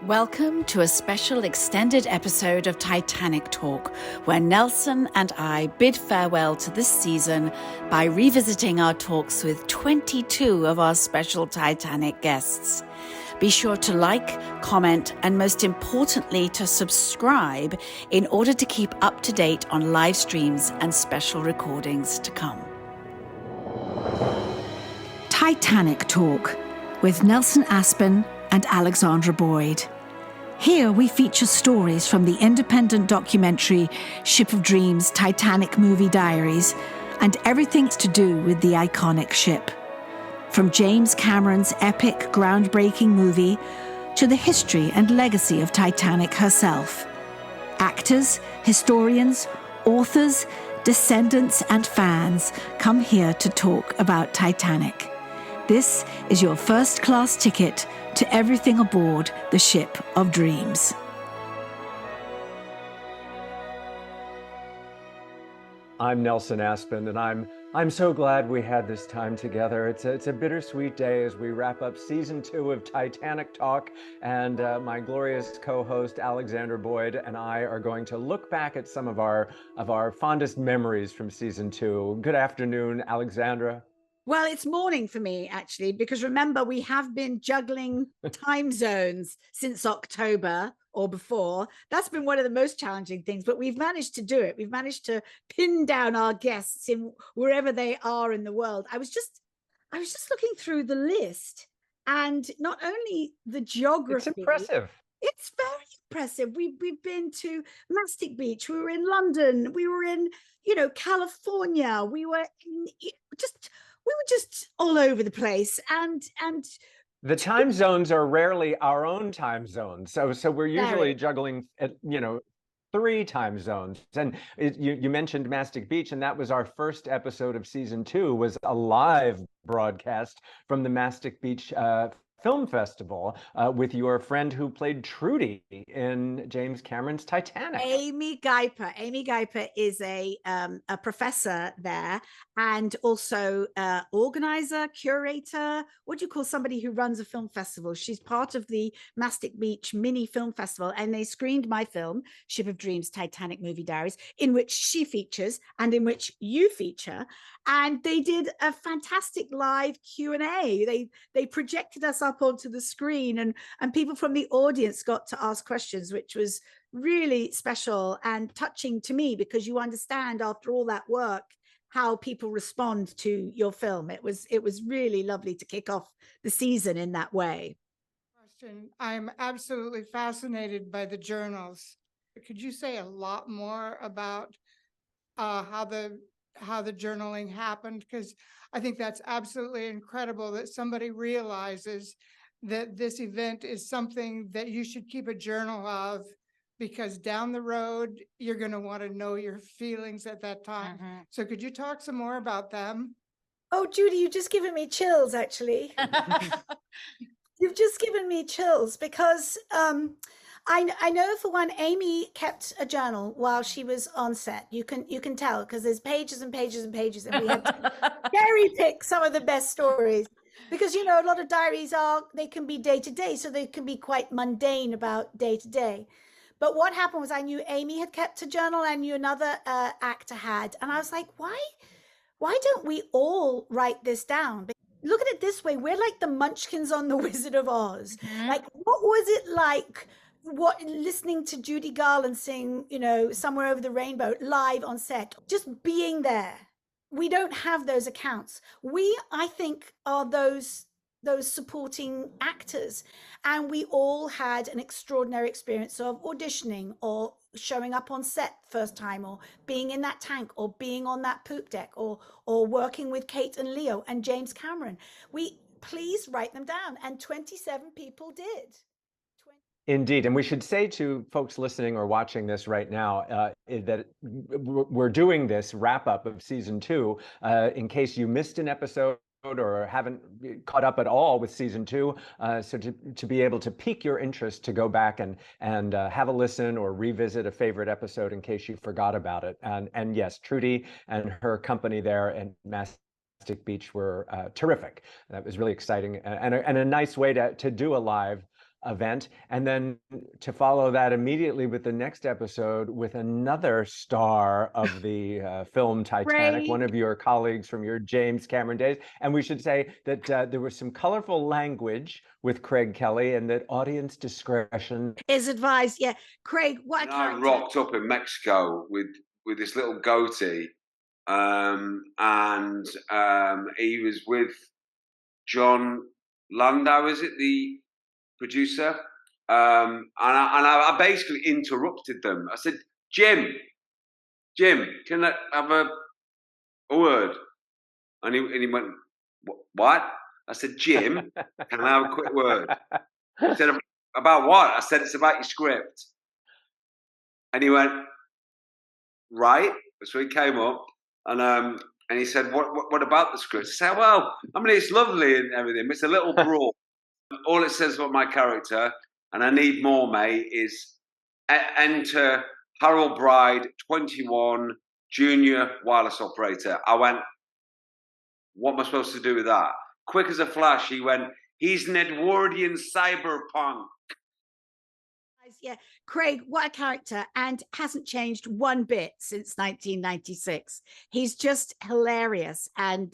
Welcome to a special extended episode of Titanic Talk, where Nelson and I bid farewell to this season by revisiting our talks with 22 of our special Titanic guests. Be sure to like, comment, and most importantly, to subscribe in order to keep up to date on live streams and special recordings to come. Titanic Talk with Nelson Aspin and Alexandra Boyd. Here we feature stories from the independent documentary Ship of Dreams, Titanic Movie Diaries, and everything to do with the iconic ship. From James Cameron's epic, groundbreaking movie to the history and legacy of Titanic herself. Actors, historians, authors, descendants, and fans come here to talk about Titanic. This is your first-class ticket to everything aboard the Ship of Dreams. I'm Nelson Aspin, and I'm so glad we had this time together. It's a bittersweet day as we wrap up season 2 of Titanic Talk, and my glorious co-host Alexandra Boyd and I are going to look back at some of our fondest memories from season 2. Good afternoon, Alexandra. Well, it's morning for me, actually, because remember, we have been juggling time zones since October or before. That's been one of the most challenging things, but we've managed to do it. We've managed to pin down our guests in wherever they are in the world. I was just looking through the list, and not only the geography. It's impressive. It's very impressive. We've been to Mastic Beach. We were in London. We were in, California. We were just all over the place, and the time zones are rarely our own time zones. So we're usually juggling at 3 time zones. And you mentioned Mastic Beach, and that was our first episode of season 2, was a live broadcast from the Mastic Beach Film Festival with your friend who played Trudy in James Cameron's Titanic. Amy Gaipa. Amy Gaipa is a professor there, and also organizer, curator. What do you call somebody who runs a film festival? She's part of the Mastic Beach Mini Film Festival, and they screened my film, Ship of Dreams, Titanic Movie Diaries, in which she features and in which you feature. And they did a fantastic live Q&A. They projected us up onto the screen, and people from the audience got to ask questions, which was really special and touching to me, because you understand after all that work how people respond to your film. It was really lovely to kick off the season in that way. I'm absolutely fascinated by the journals. Could you say a lot more about how the journaling happened? Because I think that's absolutely incredible that somebody realizes that this event is something that you should keep a journal of, because down the road, you're going to want to know your feelings at that time. Mm-hmm. So could you talk some more about them? Oh, Judy, you've just given me chills, actually. You've just given me chills, because I know, for one, Amy kept a journal while she was on set. You can tell, because there's pages and pages and pages, and we had to cherry pick some of the best stories, because a lot of diaries they can be day to day, so they can be quite mundane about day to day. But what happened was, I knew Amy had kept a journal, I knew another actor had, and I was like, why don't we all write this down? Look at it this way: we're like the Munchkins on The Wizard of Oz. Mm-hmm. Like, what was it like? Listening to Judy Garland sing, Somewhere Over the Rainbow live on set, just being there. We don't have those accounts. We, I think, are those supporting actors, and we all had an extraordinary experience of auditioning or showing up on set first time, or being in that tank, or being on that poop deck, or working with Kate and Leo and James Cameron. Please write them down, and 27 people did. Indeed. And we should say to folks listening or watching this right now that we're doing this wrap up of season 2 in case you missed an episode or haven't caught up at all with season 2. So to be able to pique your interest, to go back and have a listen or revisit a favorite episode in case you forgot about it. And yes, Trudy and her company there and Mastic Beach were terrific. That was really exciting, and a nice way to do a live event, and then to follow that immediately with the next episode with another star of the film Titanic, one of your colleagues from your James Cameron days. And we should say that there was some colorful language with Craig Kelly, and that audience discretion is advised. Yeah, Craig, what a I character. rocked up in Mexico with this little goatee, and he was with John Landau, is it, the producer? And I basically interrupted them. I said, Jim, can I have a word? And he went, what? I said, Jim, can I have a quick word? He said, about what? I said, it's about your script. And he went, right. So he came up and he said, what about the script? I said, well, I mean, it's lovely and everything. It's a little broad. All it says about my character, and I need more, mate, is enter Harold Bride, 21, junior wireless operator. I went, what am I supposed to do with that? Quick as a flash, he went, he's an Edwardian cyberpunk. Yeah, Craig, what a character, and hasn't changed one bit since 1996. He's just hilarious, and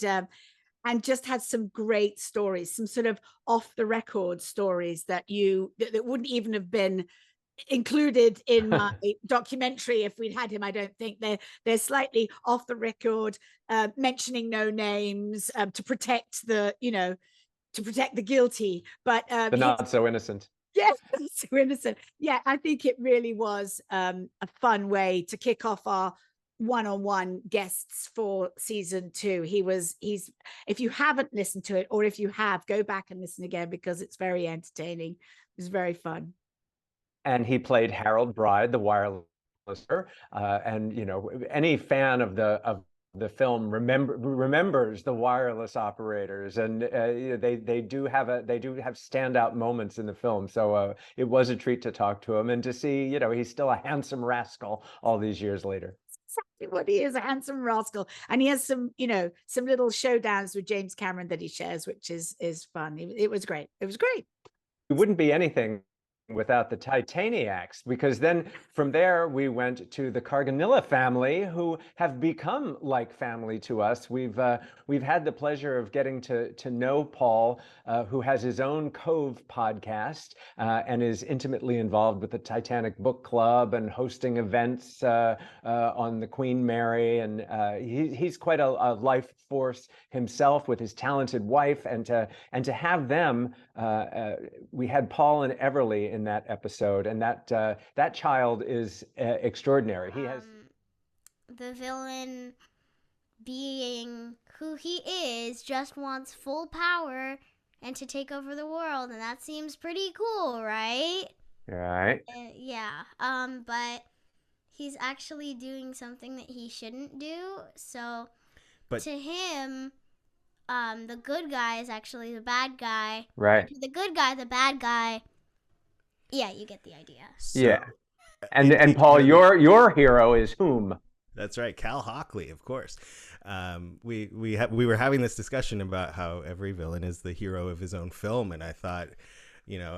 just had some great stories, some sort of off the record stories that wouldn't even have been included in my documentary if we'd had him. I don't think they're slightly off the record, mentioning no names to protect the guilty, but the not so innocent. Yes, so innocent. Yeah, I think it really was a fun way to kick off our one-on-one guests for season 2. He's if you haven't listened to it, or if you have, go back and listen again, because it's very entertaining. It was very fun. And he played Harold Bride, the wirelesser, and any fan of the film remembers the wireless operators, and they do have standout moments in the film. So it was a treat to talk to him and to see he's still a handsome rascal all these years later. Exactly what he is, a handsome rascal, and he has some little showdowns with James Cameron that he shares, which is fun. It was great. It was great. It wouldn't be anything without the Titaniacs, because then from there we went to the Carganilla family, who have become like family to us. We've had the pleasure of getting to know Paul, who has his own Cove podcast and is intimately involved with the Titanic Book Club and hosting events on the Queen Mary, and he's quite a life force himself with his talented wife, and to have them, we had Paul and Everly in that episode, and that child is extraordinary. He has the villain, being who he is, just wants full power and to take over the world, and that seems pretty cool, right? Right. Yeah. But he's actually doing something that he shouldn't do. So, to him, the good guy is actually the bad guy. Right. The good guy, the bad guy. Yeah, you get the idea. So, yeah. And Paul, your hero is whom? That's right, Cal Hockley, of course. We were having this discussion about how every villain is the hero of his own film, and I thought,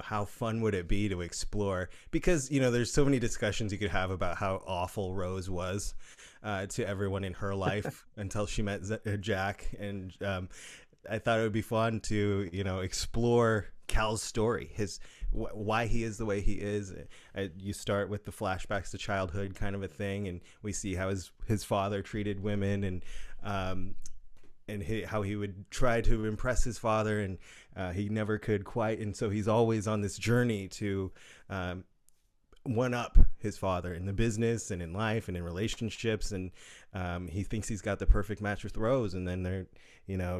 how fun would it be to explore, because there's so many discussions you could have about how awful Rose was to everyone in her life until she met Jack, and I thought it would be fun to explore Cal's story, why he is the way he is. You start with the flashbacks to childhood kind of a thing, and we see how his father treated women, and how he would try to impress his father, and he never could quite, and so he's always on this journey to one up his father in the business and in life and in relationships, and he thinks he's got the perfect match with Rose, and then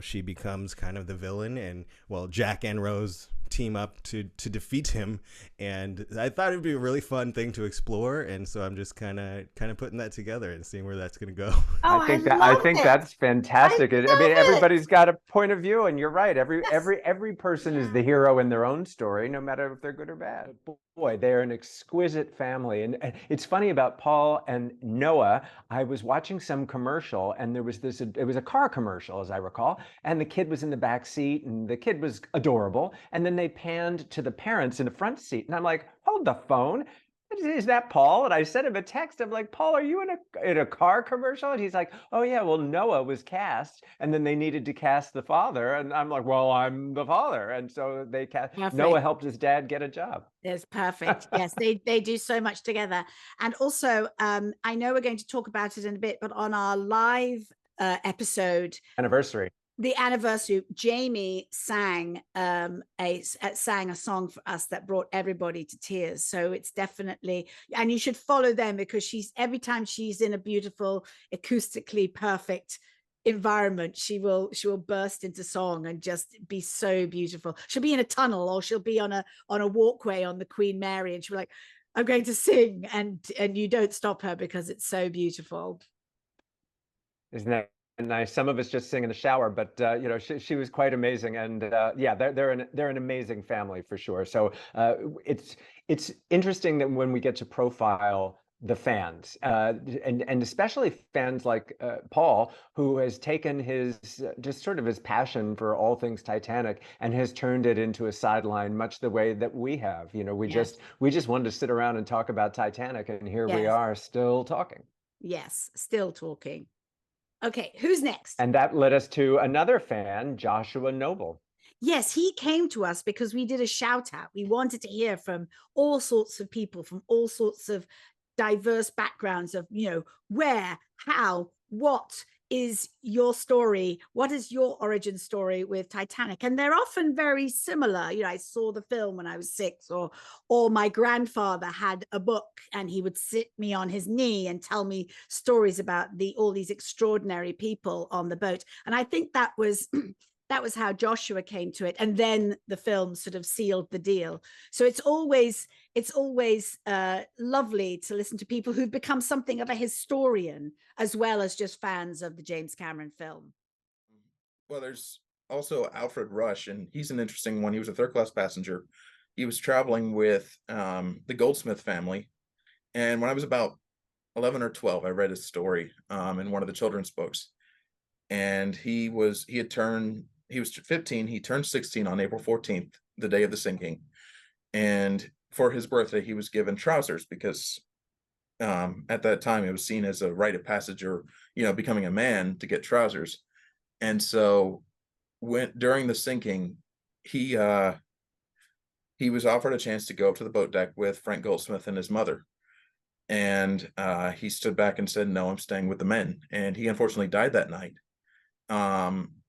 she becomes kind of the villain, and Jack and Rose team up to defeat him, and I thought it'd be a really fun thing to explore, and so I'm just kind of putting that together and seeing where that's going to go. Oh, I think that's fantastic. I mean, everybody's got a point of view, and you're right. Every person is the hero in their own story, no matter if they're good or bad. Boy, they're an exquisite family, and it's funny about Paul and Noah. I was watching some commercial, and it was a car commercial, as I recall, and the kid was in the back seat, and the kid was adorable, and then they panned to the parents in the front seat. And I'm like, hold the phone. Is that Paul? And I sent him a text. I'm like, Paul, are you in a car commercial? And he's like, oh yeah, well, Noah was cast, and then they needed to cast the father. And I'm like, well, I'm the father. And so they cast. Noah helped his dad get a job. It's perfect. Yes, they do so much together. And also, I know we're going to talk about it in a bit, but on our live episode anniversary, Jamie sang sang a song for us that brought everybody to tears. So it's definitely, and you should follow them, because every time she's in a beautiful, acoustically perfect environment, she will burst into song and just be so beautiful. She'll be in a tunnel, or she'll be on a walkway on the Queen Mary, and she'll be like, I'm going to sing, and you don't stop her because it's so beautiful. Isn't that nice? Some of us just sing in the shower, but you know, she was quite amazing, and yeah, they're an amazing family for sure. So it's interesting that when we get to profile the fans, and especially fans like Paul, who has taken his just sort of his passion for all things Titanic and has turned it into a sideline, much the way that we have. You know, we just wanted to sit around and talk about Titanic, and here we are still talking. Yes, still talking. Okay, who's next? And that led us to another fan, Joshua Noble. Yes, he came to us because we did a shout out. We wanted to hear from all sorts of people, from all sorts of diverse backgrounds of, you know, where, how, what is your story? What is your origin story with Titanic? And they're often very similar. You know, I saw the film when I was 6, or my grandfather had a book and he would sit me on his knee and tell me stories about all these extraordinary people on the boat. And I think that was that was how Joshua came to it, and then the film sort of sealed the deal. So it's always lovely to listen to people who've become something of a historian as well as just fans of the James Cameron film. Well, there's also Alfred Rush, and he's an interesting one. He was a third-class passenger. He was traveling with the Goldsmith family, and when I was about 11 or 12, I read his story in one of the children's books, and he was 15. He turned 16 on April 14th, the day of the sinking, and for his birthday, he was given trousers because at that time it was seen as a rite of passage, or, you know, becoming a man to get trousers. And so during the sinking, he was offered a chance to go up to the boat deck with Frank Goldsmith and his mother. And he stood back and said, no, I'm staying with the men. And he unfortunately died that night.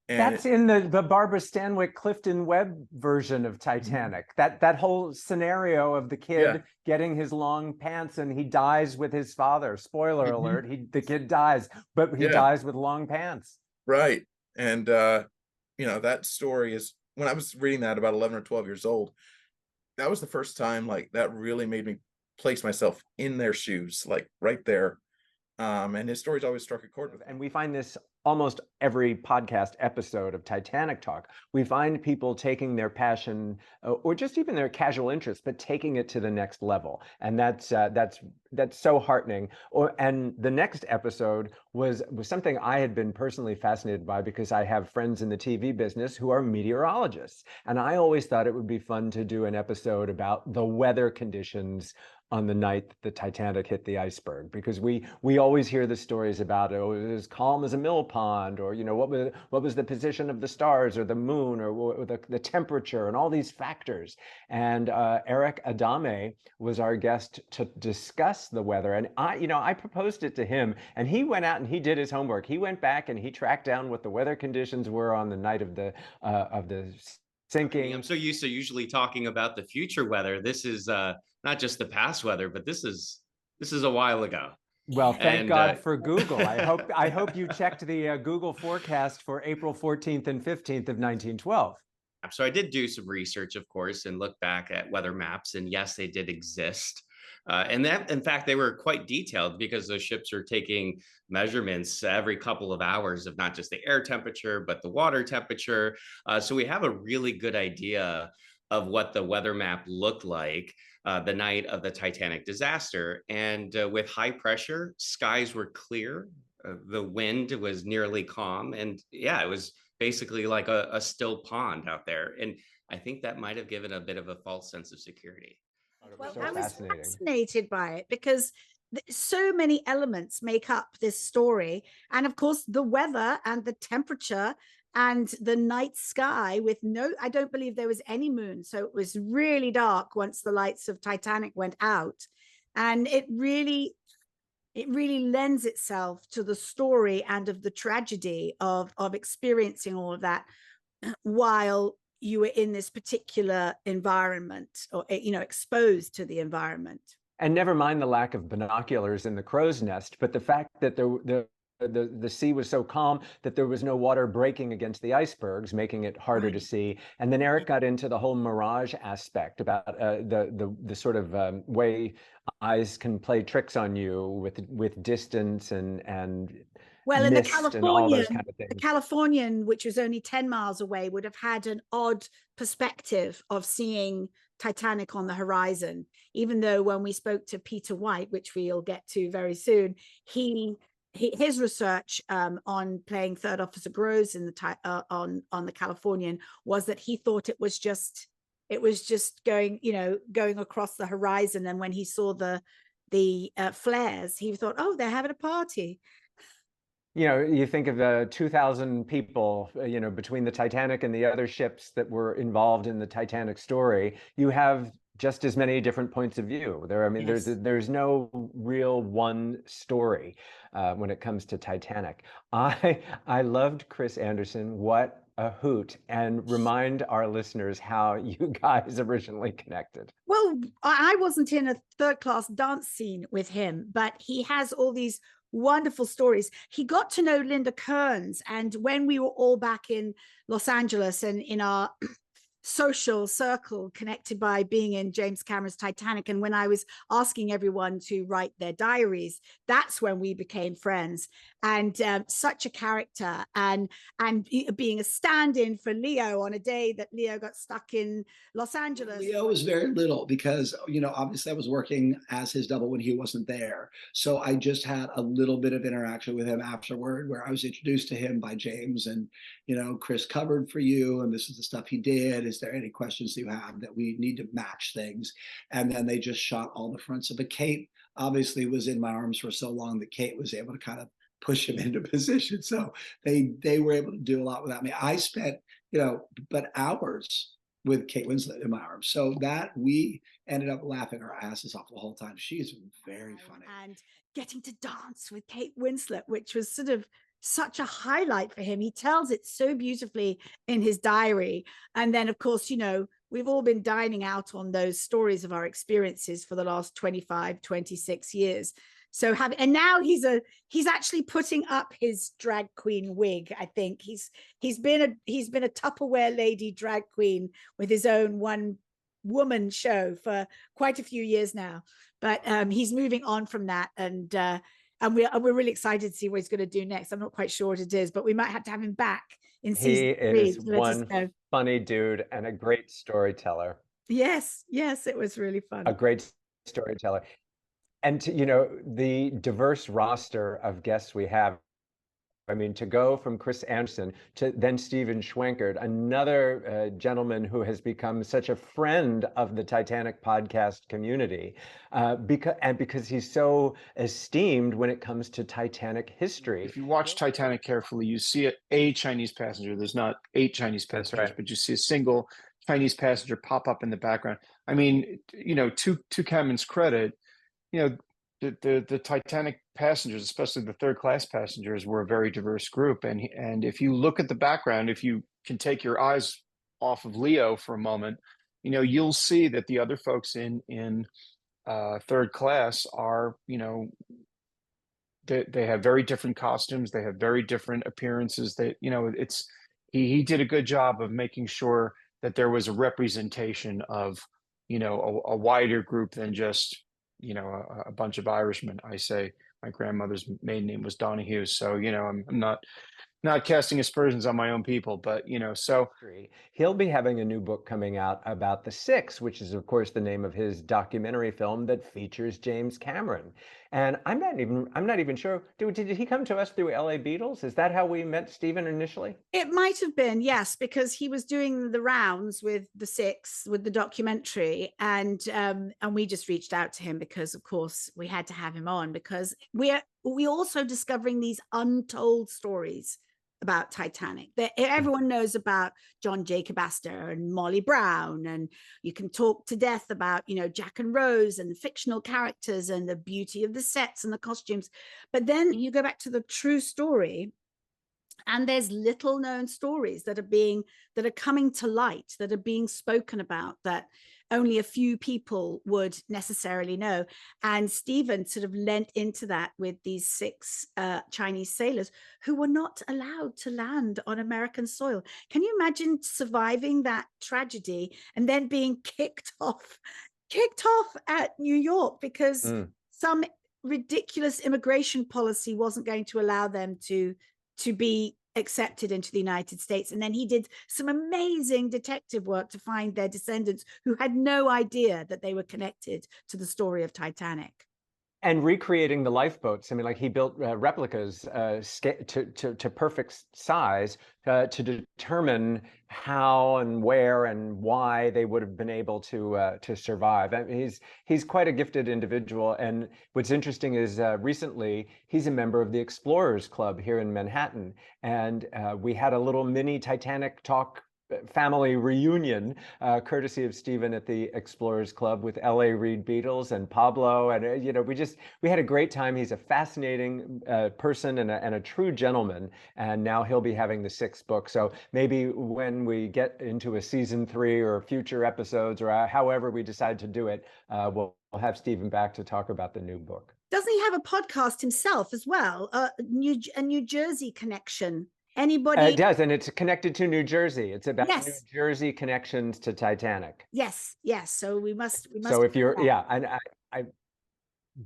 That's in the Barbara Stanwyck, Clifton Webb version of Titanic. That whole scenario of the kid getting his long pants, and he dies with his father. Spoiler alert, the kid dies, but he dies with long pants. Right. And you know, that story is, when I was reading that about 11 or 12 years old, that was the first time like that really made me place myself in their shoes, like right there. And his stories always struck a chord with me. And we find this almost every podcast episode of Titanic Talk. We find people taking their passion or just even their casual interest, but taking it to the next level. And that's so heartening. And the next episode was something I had been personally fascinated by, because I have friends in the TV business who are meteorologists. And I always thought it would be fun to do an episode about the weather conditions on the night that the Titanic hit the iceberg, because we always hear the stories about it. It was as calm as a mill pond, or, you know, what was the position of the stars or the moon, or the temperature, and all these factors. And Erick Adame was our guest to discuss the weather. And I proposed it to him, and he went out and he did his homework. He went back and he tracked down what the weather conditions were on the night of the sinking. I'm so used to usually talking about the future weather. This is not just the past weather, but this is a while ago. Well, thank God for Google. I hope you checked the Google forecast for April 14th and 15th of 1912. So I did do some research, of course, and look back at weather maps, and yes, they did exist. And that, in fact, they were quite detailed, because those ships are taking measurements every couple of hours of not just the air temperature, but the water temperature. So we have a really good idea of what the weather map looked like the night of the Titanic disaster. And with high pressure, skies were clear. The wind was nearly calm. And yeah, it was basically like a still pond out there. And I think that might have given a bit of a false sense of security. Well, So I was fascinating. fascinated by it because so many elements make up this story. And of course, the weather and the temperature and the night sky with I don't believe there was any moon. So it was really dark once the lights of Titanic went out. And it really lends itself to the story and of the tragedy of experiencing all of that while you were in this particular environment, or exposed to the environment. And never mind the lack of binoculars in the crow's nest, but the fact that the sea was so calm that there was no water breaking against the icebergs, making it harder to see. And then Erick got into the whole mirage aspect about the sort of way eyes can play tricks on you with distance and well, in the Californian, which was only 10 miles away, would have had an odd perspective of seeing Titanic on the horizon, even though when we spoke to Peter White, which we'll get to very soon, his research on playing Third Officer Groves in on the Californian was that he thought it was just going across the horizon, and when he saw the flares, he thought, oh, they're having a party. You think of the 2,000 people, between the Titanic and the other ships that were involved in the Titanic story. You have just as many different points of view there. I mean, yes. there's no real one story when it comes to Titanic. I loved Kris Andersson. What a hoot. And remind our listeners how you guys originally connected. Well, I wasn't in a third class dance scene with him, but he has all these wonderful stories. He got to know Linda Kearns, and when we were all back in Los Angeles and in our social circle connected by being in James Cameron's Titanic, and when I was asking everyone to write their diaries, that's when we became friends. And such a character, and being a stand-in for Leo on a day that Leo got stuck in Los Angeles. Leo was very little because, obviously I was working as his double when he wasn't there. So I just had a little bit of interaction with him afterward, where I was introduced to him by James, and, Kris covered for you, and this is the stuff he did. Is there any questions that you have that we need to match things? And then they just shot all the fronts. But Kate obviously was in my arms for so long that Kate was able to kind of push him into position. So they were able to do a lot without me. I spent, but hours with Kate Winslet in my arms. So that we ended up laughing our asses off the whole time. She's very funny. And getting to dance with Kate Winslet, which was sort of such a highlight for him. He tells it so beautifully in his diary. And then, of course, we've all been dining out on those stories of our experiences for the last 25, 26 years. So and now he's actually putting up his drag queen wig. I think he's been a Tupperware lady drag queen with his own one woman show for quite a few years now. But he's moving on from that, and we're really excited to see what he's going to do next. I'm not quite sure what it is, but we might have to have him back in season 3. He is one funny dude and a great storyteller. Yes, it was really fun. A great storyteller. And the diverse roster of guests we have, I mean, to go from Kris Andersson to then Stephen Schwankert, another gentleman who has become such a friend of the Titanic podcast community, because he's so esteemed when it comes to Titanic history. If you watch Titanic carefully, you see a Chinese passenger. There's not 8 Chinese passengers, right, but you see a single Chinese passenger pop up in the background. I mean, to Cameron's credit, the Titanic passengers, especially the third class passengers, were a very diverse group. And if you look at the background, if you can take your eyes off of Leo for a moment, you'll see that the other folks in third class are, they have very different costumes. They have very different appearances. He did a good job of making sure that there was a representation of, a wider group than just, a bunch of Irishmen. I say my grandmother's maiden name was Donahue, so I'm not casting aspersions on my own people, but so he'll be having a new book coming out about the Six, which is of course the name of his documentary film that features James Cameron. And I'm not even sure. Did he come to us through LA Beatles? Is that how we met Steven initially? It might have been, yes, because he was doing the rounds with the Six, with the documentary, and we just reached out to him because, of course, we had to have him on, because we also discovering these untold stories about Titanic. Everyone knows about John Jacob Astor and Molly Brown, and you can talk to death about, you know, Jack and Rose and the fictional characters and the beauty of the sets and the costumes. But then you go back to the true story, and there's little known stories that are coming to light, that are being spoken about, that only a few people would necessarily know. And Steven sort of lent into that with these 6 Chinese sailors who were not allowed to land on American soil. Can you imagine surviving that tragedy and then being kicked off at New York because some ridiculous immigration policy wasn't going to allow them to be accepted into the United States? And then he did some amazing detective work to find their descendants who had no idea that they were connected to the story of Titanic. And recreating the lifeboats. I mean, like, he built replicas to perfect size to determine how and where and why they would have been able to survive. I mean, he's quite a gifted individual. And what's interesting is recently he's a member of the Explorers Club here in Manhattan, and we had a little mini Titanic Talk family reunion, courtesy of Steven at the Explorers Club, with LA Reid Beatles and Pablo. And, you know, we had a great time. He's a fascinating person and a true gentleman. And now he'll be having the 6th book. So maybe when we get into a season 3 or future episodes, or however we decide to do it, we'll have Steven back to talk about the new book. Doesn't he have a podcast himself as well? A New Jersey connection. Anybody? It does, and it's connected to New Jersey. It's about Yes. New Jersey connections to Titanic. Yes. So we must. So if you're, and I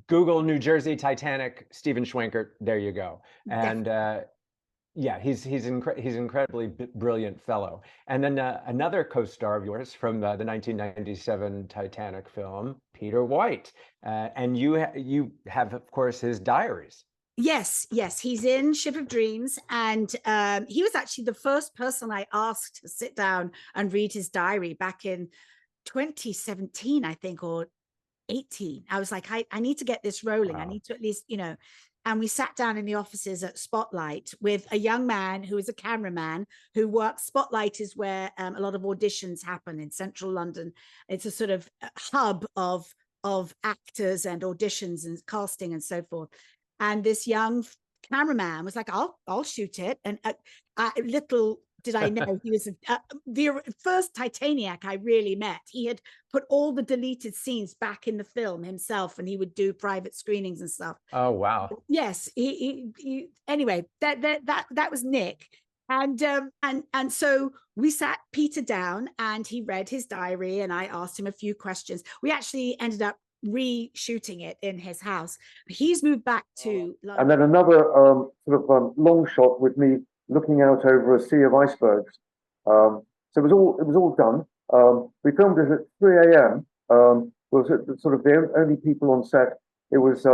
Google New Jersey Titanic, Steven Schwankert, there you go. And he's incredibly brilliant fellow. And then another co-star of yours from the 1997 Titanic film, Peter White, and you have, of course, his diaries. Yes, he's in Ship of Dreams, and he was actually the first person I asked to sit down and read his diary back in 2017, I think, or 18. I was like, I need to get this rolling. Wow. I need to at least, you know. And we sat down in the offices at Spotlight with a young man who is a cameraman who works. Spotlight is where a lot of auditions happen in central London. It's a sort of hub of actors and auditions and casting and so forth. And this young cameraman was like, I'll shoot it. And little did I know he was the first Titaniac I really met. He had put all the deleted scenes back in the film himself, and he would do private screenings and stuff. Oh, wow. Yes. He anyway, that was Nick. And so we sat Peter down and he read his diary, and I asked him a few questions. We actually ended up reshooting it in his house. He's moved back to London. And then another long shot with me looking out over a sea of icebergs. So it was all done. We filmed it at 3 a.m. Was sort of the only people on set. It was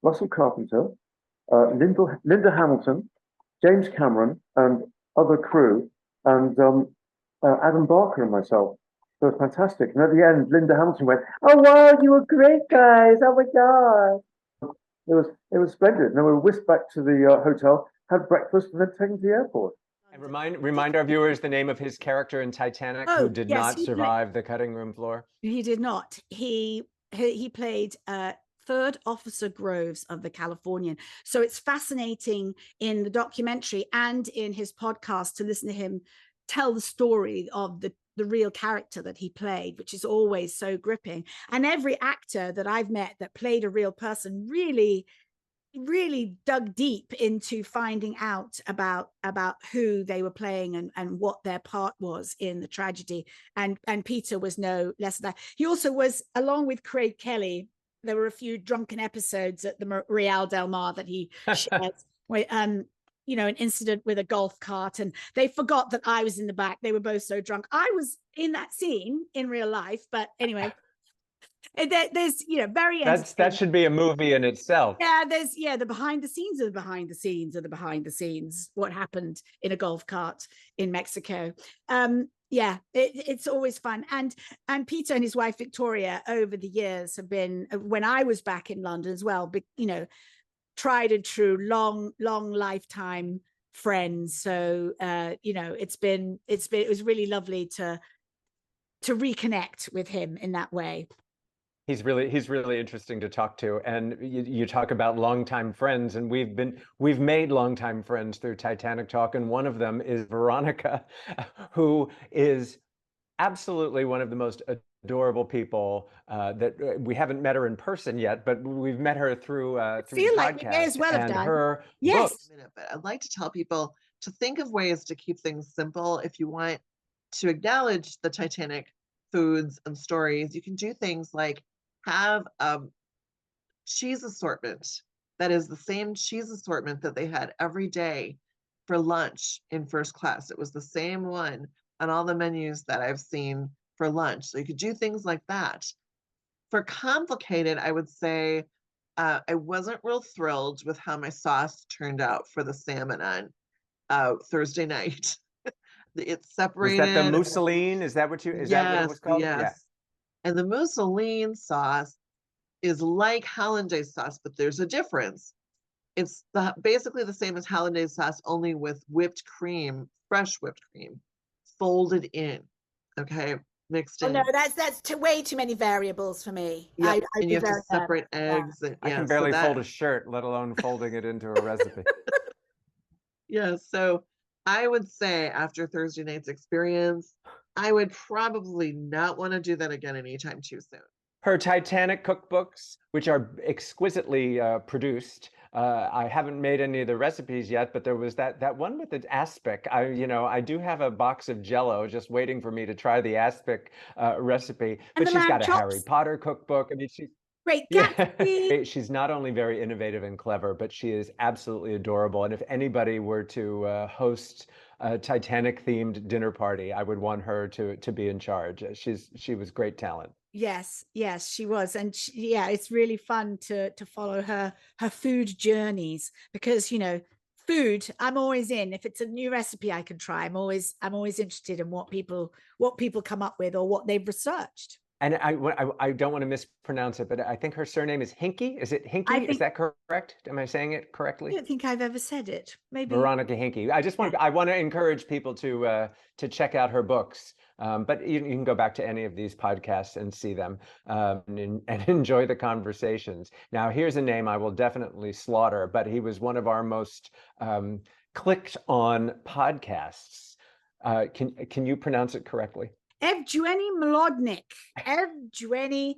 Russell Carpenter, Linda Hamilton, James Cameron, and other crew, and Adam Barker and myself. So it was fantastic. And at the end, Linda Hamilton went, "Oh wow, you were great, guys! Oh my god!" It was splendid. And then we were whisked back to the hotel, had breakfast, and then taken to the airport. And remind our viewers the name of his character in Titanic who did not survive the cutting room floor. He did not. He played Third Officer Groves of the Californian. So it's fascinating in the documentary and in his podcast to listen to him tell the story of the real character that he played, which is always so gripping. And every actor that I've met that played a real person really dug deep into finding out about who they were playing and what their part was in the tragedy. And Peter was no less than that. He also was, along with Craig Kelly, there were a few drunken episodes at the Real Del Mar that he shared. An incident with a golf cart, and they forgot that I was in the back. They were both so drunk. I was in that scene in real life, but anyway. There's, very that should be a movie in itself. Yeah, there's the behind the scenes of the behind the scenes of the behind the scenes. What happened in a golf cart in Mexico? It's always fun. And Peter and his wife Victoria over the years have been, when I was back in London as well, tried and true, long lifetime friends. So it was really lovely to reconnect with him in that way. He's really interesting to talk to, and you talk about longtime friends, and we've made longtime friends through Titanic Talk, and one of them is Veronica, who is absolutely one of the most adorable people that we haven't met her in person yet, but we've met her through the podcast. We may as well have done. Her yes. books. But I'd like to tell people to think of ways to keep things simple. If you want to acknowledge the Titanic foods and stories, you can do things like have a cheese assortment that is the same cheese assortment that they had every day for lunch in first class. It was the same one on all the menus that I've seen for lunch. So you could do things like that. For complicated, I would say I wasn't real thrilled with how my sauce turned out for the salmon on Thursday night. It's separated. Was that the mousseline? Is that what it was called? Yes. Yeah. And the mousseline sauce is like hollandaise sauce, but there's a difference. It's basically the same as hollandaise sauce, only with whipped cream, fresh whipped cream, folded in. Okay, mixed in. No, that's way too many variables for me. Yeah, and you have to separate eggs. Yeah. And, I can barely fold a shirt, let alone folding it into a recipe. Yeah, so I would say after Thursday night's experience, I would probably not want to do that again anytime too soon. Her Titanic cookbooks, which are exquisitely produced. I haven't made any of the recipes yet, but there was that one with the aspic. I do have a box of Jell-O just waiting for me to try the aspic recipe. But she's got a Harry Potter cookbook. I mean, she's not only very innovative and clever, but she is absolutely adorable. And if anybody were to host a Titanic-themed dinner party, I would want her to be in charge. She was great talent. Yes, she was. And it's really fun to follow her food journeys, because, food, I'm always in. If it's a new recipe I can try, I'm always interested in what people come up with or what they've researched. And I don't want to mispronounce it, but I think her surname is Hinke. Is it Hinke? Is that correct? Am I saying it correctly? I don't think I've ever said it. Maybe Veronica Hinke. I want to encourage people to check out her books. But you can go back to any of these podcasts and see them and enjoy the conversations. Now, here's a name I will definitely slaughter, but he was one of our most clicked on podcasts. Can you pronounce it correctly? Evgueni Mlodnik. Evgueni.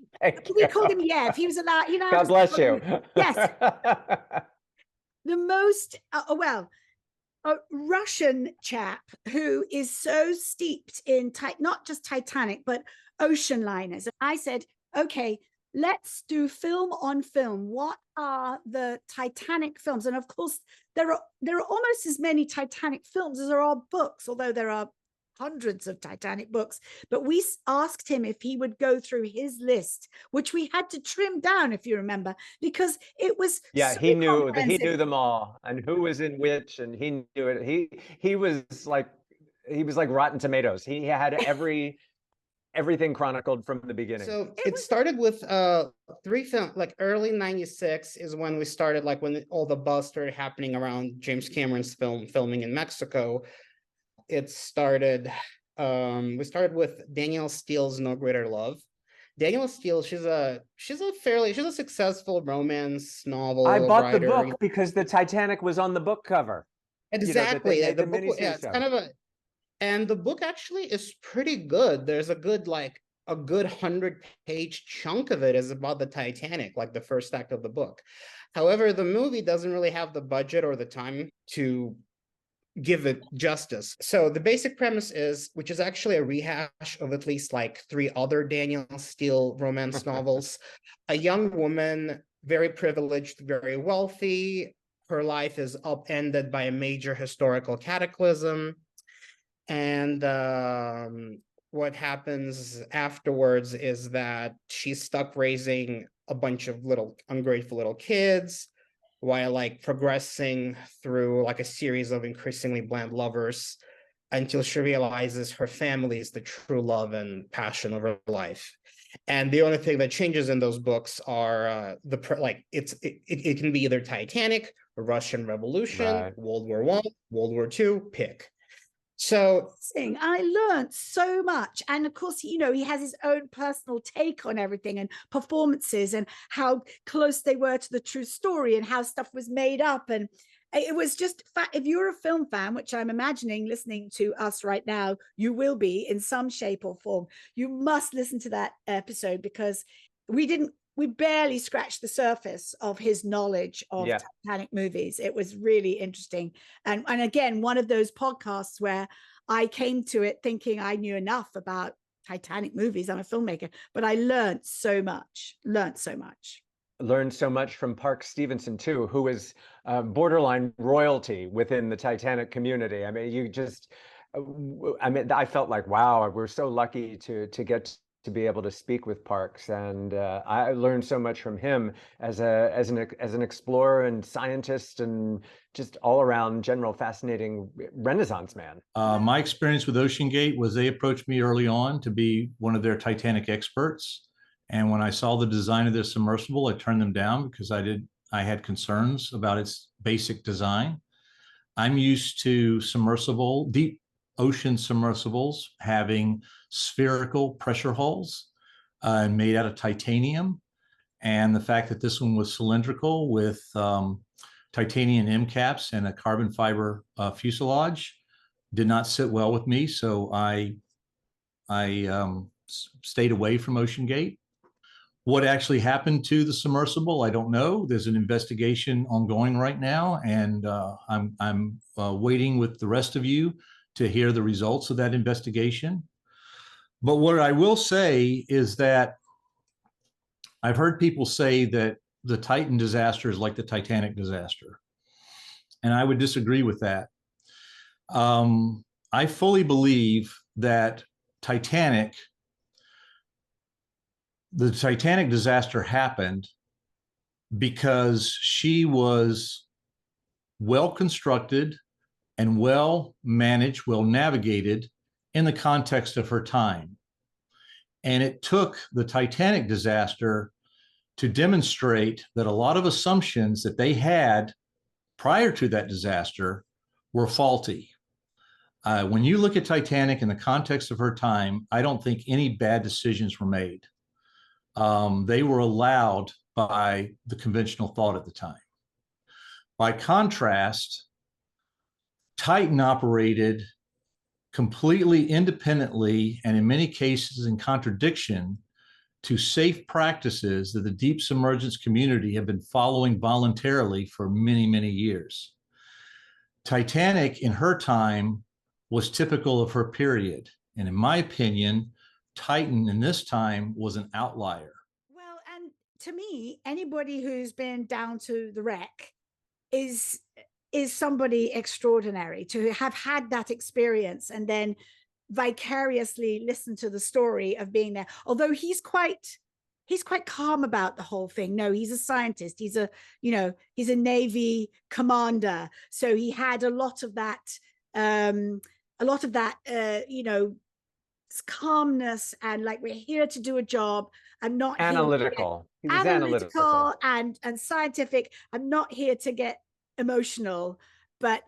We called him Yev. He was allowed. God bless you. Yes. The most a Russian chap who is so steeped in not just Titanic but ocean liners. I said, okay, let's do film on film. What are the Titanic films? And of course, there are almost as many Titanic films as there are books, although there are hundreds of Titanic books. But we asked him if he would go through his list, which we had to trim down, if you remember, because it was he knew them all and who was in which, and he knew it. He was like Rotten Tomatoes. He had everything chronicled from the beginning. So it started with 3 films, like early '96 is when we started, like when all the buzz started happening around James Cameron's filming in Mexico. It started, we started with Danielle Steele's No Greater Love. Danielle Steele, she's a successful romance novel I bought writer. the book because the Titanic was on the book cover. Exactly. The book, it's kind of and the book actually is pretty good. There's a good 100-page chunk of it is about the Titanic, like the first act of the book. However, the movie doesn't really have the budget or the time to give it justice. So the basic premise is, which is actually a rehash of at least 3 other Danielle Steele romance novels. A young woman, very privileged, very wealthy. Her life is upended by a major historical cataclysm. And what happens afterwards is that she's stuck raising a bunch of little ungrateful little kids while like progressing through like a series of increasingly bland lovers until she realizes her family is the true love and passion of her life. And the only thing that changes in those books are it can be either Titanic, Russian Revolution, Right. World War I, World War II, pick. So I learned so much. And of course, you know, he has his own personal take on everything and performances and how close they were to the true story and how stuff was made up. And it was just, if you're a film fan, which I'm imagining listening to us right now, you will be in some shape or form, you must listen to that episode, because we barely scratched the surface of his knowledge of Titanic movies. It was really interesting. And again, one of those podcasts where I came to it thinking I knew enough about Titanic movies. I'm a filmmaker, but I learned so much. Learned so much from Park Stevenson too, who is borderline royalty within the Titanic community. I mean, I felt like, wow, we're so lucky to get to be able to speak with Parks, and I learned so much from him as an explorer and scientist, and just all around general fascinating Renaissance man. My experience with OceanGate was they approached me early on to be one of their Titanic experts. And when I saw the design of their submersible, I turned them down because I had concerns about its basic design. I'm used to deep ocean submersibles having spherical pressure hulls made out of titanium. And the fact that this one was cylindrical with titanium end caps and a carbon fiber fuselage did not sit well with me. So I stayed away from OceanGate. What actually happened to the submersible, I don't know. There's an investigation ongoing right now, and I'm waiting with the rest of you to hear the results of that investigation. But what I will say is that I've heard people say that the Titan disaster is like the Titanic disaster, and I would disagree with that. I fully believe that the Titanic disaster happened because she was well constructed and well managed, well navigated in the context of her time. And it took the Titanic disaster to demonstrate that a lot of assumptions that they had prior to that disaster were faulty. When you look at Titanic in the context of her time, I don't think any bad decisions were made. They were allowed by the conventional thought at the time. By contrast, Titan operated completely independently and in many cases in contradiction to safe practices that the deep submergence community have been following voluntarily for many, many years. Titanic in her time was typical of her period. And in my opinion, Titan in this time was an outlier. Well, and to me, anybody who's been down to the wreck is somebody extraordinary to have had that experience and then vicariously listen to the story of being there. Although he's quite calm about the whole thing. No, he's a scientist. He's a Navy commander. So he had a lot of that, calmness and like, we're here to do a job. I'm not analytical. He was analytical and scientific. I'm not here to get emotional, but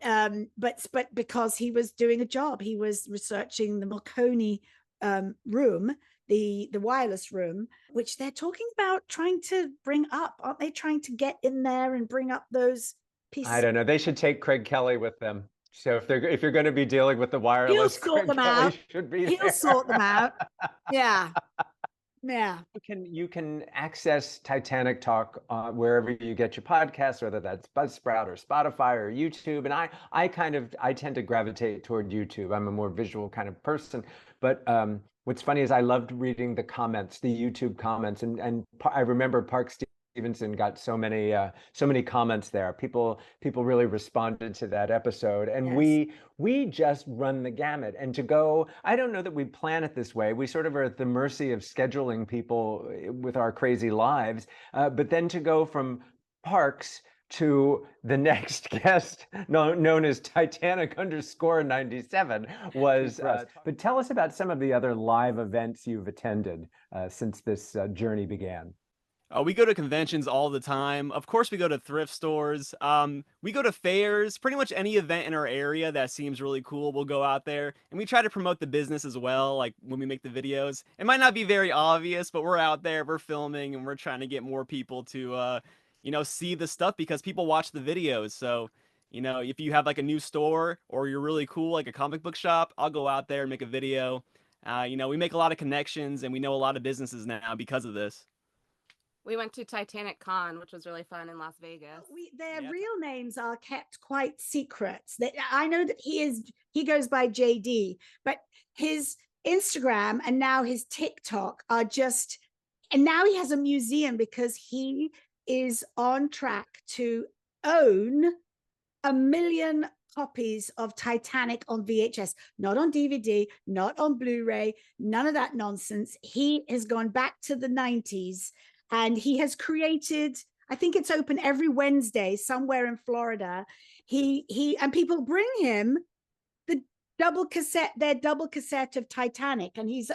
because he was doing a job. He was researching the Marconi room, the wireless room, which they're talking about trying to bring up. Aren't they trying to get in there and bring up those pieces? I don't know. They should take Craig Kelly with them. So if you're going to be dealing with the wireless, he'll sort them out. He'll sort them out. Yeah. Yeah. You can access Titanic Talk wherever you get your podcasts, whether that's Buzzsprout or Spotify or YouTube. And I tend to gravitate toward YouTube. I'm a more visual kind of person. But what's funny is I loved reading the comments, the YouTube comments, and I remember Park Stevenson got so many comments there. People really responded to that episode, and we just run the gamut. And to go, I don't know that we plan it this way. We sort of are at the mercy of scheduling people with our crazy lives. But then to go from Parks to the next guest, known as Titanic_97, was. But tell us about some of the other live events you've attended since this journey began. We go to conventions all the time. Of course, we go to thrift stores. We go to fairs. Pretty much any event in our area that seems really cool, we'll go out there. And we try to promote the business as well, like when we make the videos. It might not be very obvious, but we're out there, we're filming, and we're trying to get more people to, see the stuff because people watch the videos. So, if you have like a new store or you're really cool, like a comic book shop, I'll go out there and make a video. We make a lot of connections and we know a lot of businesses now because of this. We went to Titanic Con, which was really fun in Las Vegas. Their real names are kept quite secret. I know that he goes by JD, but his Instagram and now his TikTok are just, and now he has a museum because he is on track to own 1 million copies of Titanic on VHS, not on DVD, not on Blu-ray, none of that nonsense. He has gone back to the 90s. And he has created, I think it's open every Wednesday somewhere in Florida. And people bring him their double cassette of Titanic. And he's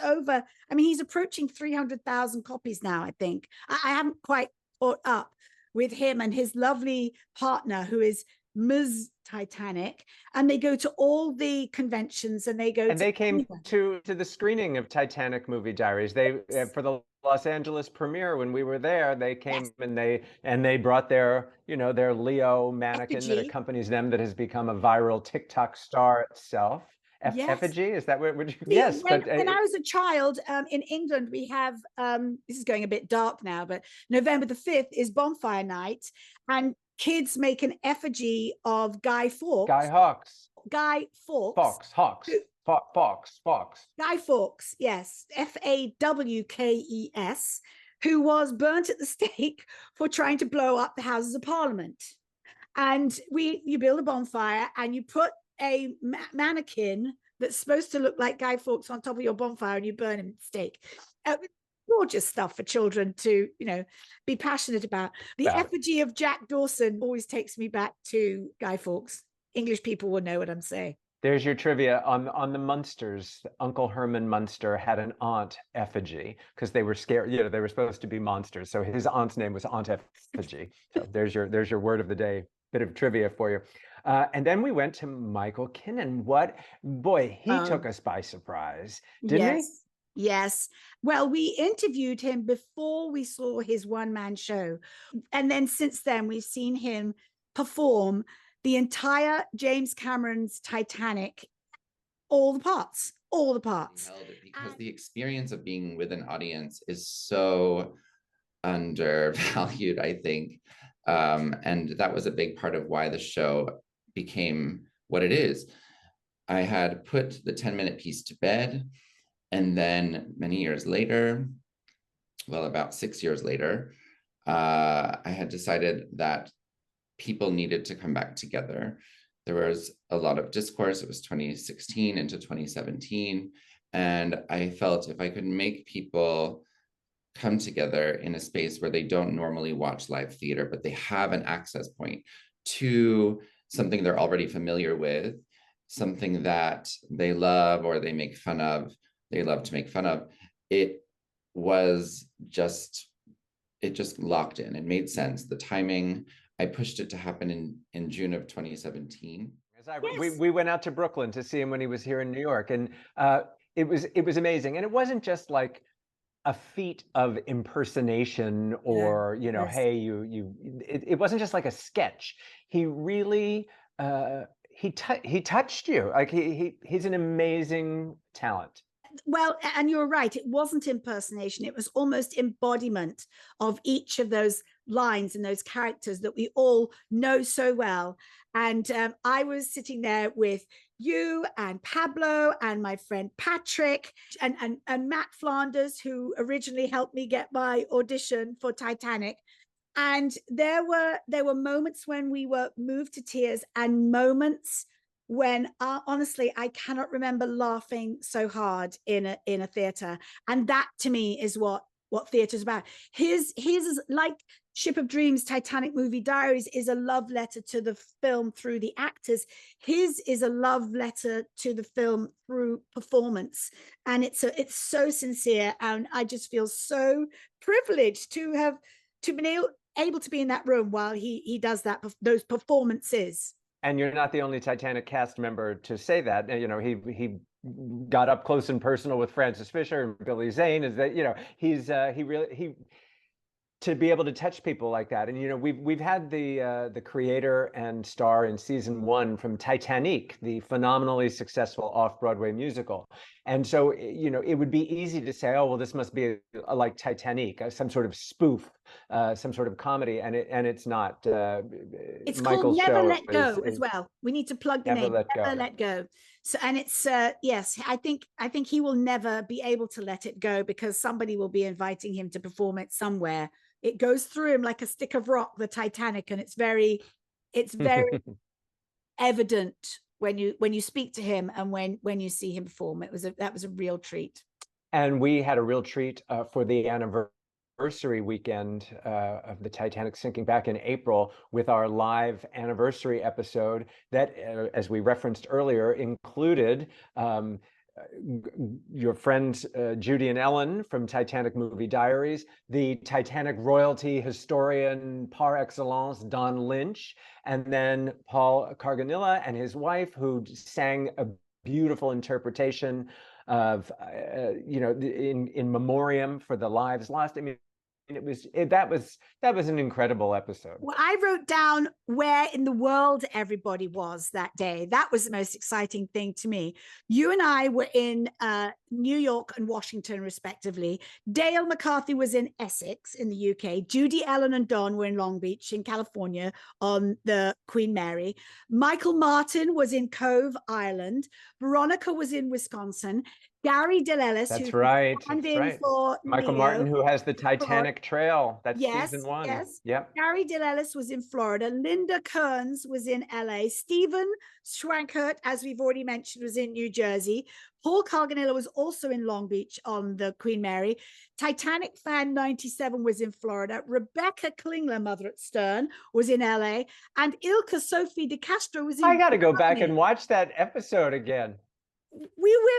approaching 300,000 copies now, I think. I haven't quite caught up with him and his lovely partner, who is Ms. Titanic, and they go to all the conventions and they came to the screening of Titanic Movie Diaries. They for the Los Angeles premiere when we were there, they came and they brought their their Leo mannequin that accompanies them, that has become a viral TikTok star itself. Effigy, is that what you? Yes, when I was a child in England, we have this is going a bit dark now, but November the 5th is bonfire night, and kids make an effigy of Guy Fawkes. Guy Fawkes. Fawkes. Guy Fawkes, yes. Fawkes, who was burnt at the stake for trying to blow up the Houses of Parliament. And you build a bonfire and you put a mannequin that's supposed to look like Guy Fawkes on top of your bonfire and you burn him at the stake. Gorgeous stuff for children to, be passionate about. The effigy of Jack Dawson always takes me back to Guy Fawkes. English people will know what I'm saying. There's your trivia on the Munsters. Uncle Herman Munster had an aunt effigy because they were scared. They were supposed to be monsters, so his aunt's name was Aunt Effigy. So there's your word of the day. Bit of trivia for you. And then we went to Michael Kinnan. He took us by surprise, didn't he? Yes. Well, we interviewed him before we saw his one-man show. And then since then, we've seen him perform the entire James Cameron's Titanic, all the parts. Because the experience of being with an audience is so undervalued, I think. And that was a big part of why the show became what it is. I had put the 10-minute piece to bed. And then many years later, about 6 years later, I had decided that people needed to come back together. There was a lot of discourse. It was 2016 into 2017. And I felt if I could make people come together in a space where they don't normally watch live theater, but they have an access point to something they're already familiar with, something that they love or they make fun of, they love to make fun of, it just locked in. It made sense. The timing, I pushed it to happen in June of 2017. We went out to Brooklyn to see him when he was here in New York, and it was amazing. And it wasn't just like a feat of impersonation or hey, it wasn't just like a sketch. He really he touched you. Like he's an amazing talent. Well, and you're right, it wasn't impersonation, it was almost embodiment of each of those lines and those characters that we all know so well. And I was sitting there with you and Pablo and my friend Patrick and Matt Flanders, who originally helped me get my audition for Titanic. And there were moments when we were moved to tears, and moments when honestly I cannot remember laughing so hard in a theater. And that to me is what theater is about. His is like Ship of Dreams, Titanic Movie Diaries is a love letter to the film through the actors. His is a love letter to the film through performance, and it's so sincere. And I just feel so privileged to been able to be in that room while he does those performances. And you're not the only Titanic cast member to say that. You know, he got up close and personal with Francis Fisher and Billy Zane. Is that, you know, he to be able to touch people like that. And, you know, we've had the creator and star in season 1 from Titanic, the phenomenally successful off-Broadway musical. And so, you know, it would be easy to say, oh, well, this must be like Titanic, some sort of spoof, some sort of comedy, and it's not. It's Michael's called Never show Let Go is as well. We need to plug the Never name, Let Never Go. Let Go. So, and it's yes, I think he will never be able to let it go, because somebody will be inviting him to perform it somewhere. It goes through him like a stick of rock, the Titanic, and it's very evident when you speak to him and when you see him perform. That was a real treat. And we had a real treat for the anniversary weekend of the Titanic sinking back in April with our live anniversary episode that, as we referenced earlier, included your friends Judy and Ellen from Titanic Movie Diaries, the Titanic royalty historian par excellence, Don Lynch, and then Paul Carganilla and his wife, who sang a beautiful interpretation of, you know, in memoriam for the lives lost. I mean, that was an incredible episode. Well, I wrote down where in the world everybody was that day. That was the most exciting thing to me. You and I were in New York and Washington, respectively. Dale McCarthy was in Essex in the UK. Judy, Ellen, and Don were in Long Beach in California on the Queen Mary. Michael Martin was in Cove, Ireland. Veronica was in Wisconsin. Gary DeLellis, That's right. For Michael Leo. Martin, who has the Titanic Trail. That's season 1. Yes. Yep. Gary DeLellis was in Florida. Linda Kearns was in LA. Stephen Schwankert, as we've already mentioned, was in New Jersey. Paul Carganilla was also in Long Beach on the Queen Mary. Titanic Fan 97 was in Florida. Rebecca Klingler, mother at Stern, was in LA. And Ilka Sophie de Castro was in I got to go back and watch that episode again.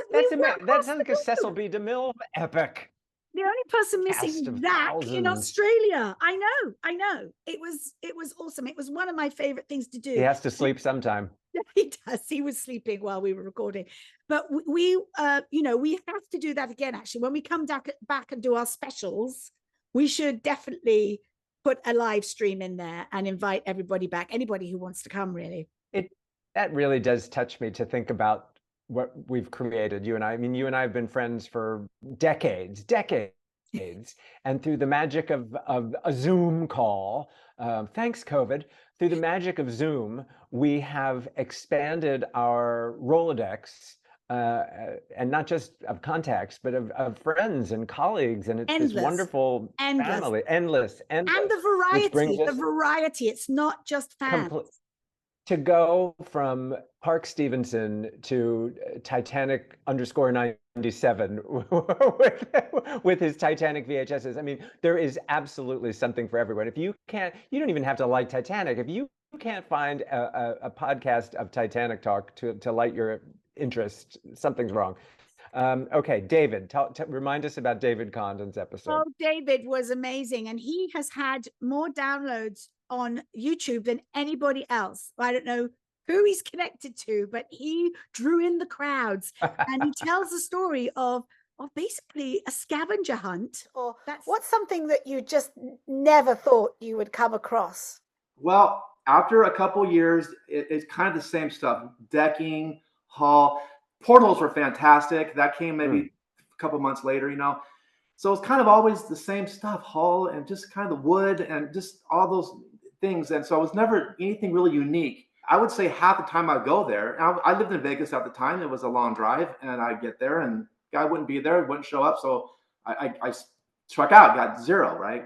That's like a Cecil B. DeMille epic. The only person missing Zach in Australia. I know. It was awesome. It was one of my favorite things to do. He has to sleep sometime. He does. He was sleeping while we were recording. But we you know, we have to do that again, actually. When we come back and do our specials, we should definitely put a live stream in there and invite everybody back, anybody who wants to come, really. That really does touch me to think about what we've created, you and I. I mean, you and I have been friends for decades, and through the magic of a Zoom call, thanks COVID, through the magic of Zoom, we have expanded our Rolodex, and not just of contacts, but of friends and colleagues, and it's this wonderful family, endless. And the variety, it's not just fans. To go from Park Stevenson to Titanic _97 with his Titanic VHSs. I mean, there is absolutely something for everyone. If you don't even have to like Titanic. If you can't find a podcast of Titanic Talk to light your interest, something's wrong. Okay, David, remind us about David Condon's episode. Oh, David was amazing. And he has had more downloads on YouTube than anybody else. I don't know who he's connected to, but he drew in the crowds. And he tells the story of basically a scavenger hunt. Or what's something that you just never thought you would come across? Well, after a couple years, it's kind of the same stuff. Decking, hull, portholes were fantastic. That came maybe a couple months later, you know. So it's kind of always the same stuff, hull and just kind of the wood and just all those things. And so it was never anything really unique. I would say half the time I go there, I lived in Vegas at the time. It was a long drive, and I'd get there and the guy wouldn't be there, wouldn't show up. So I struck out, got 0, right?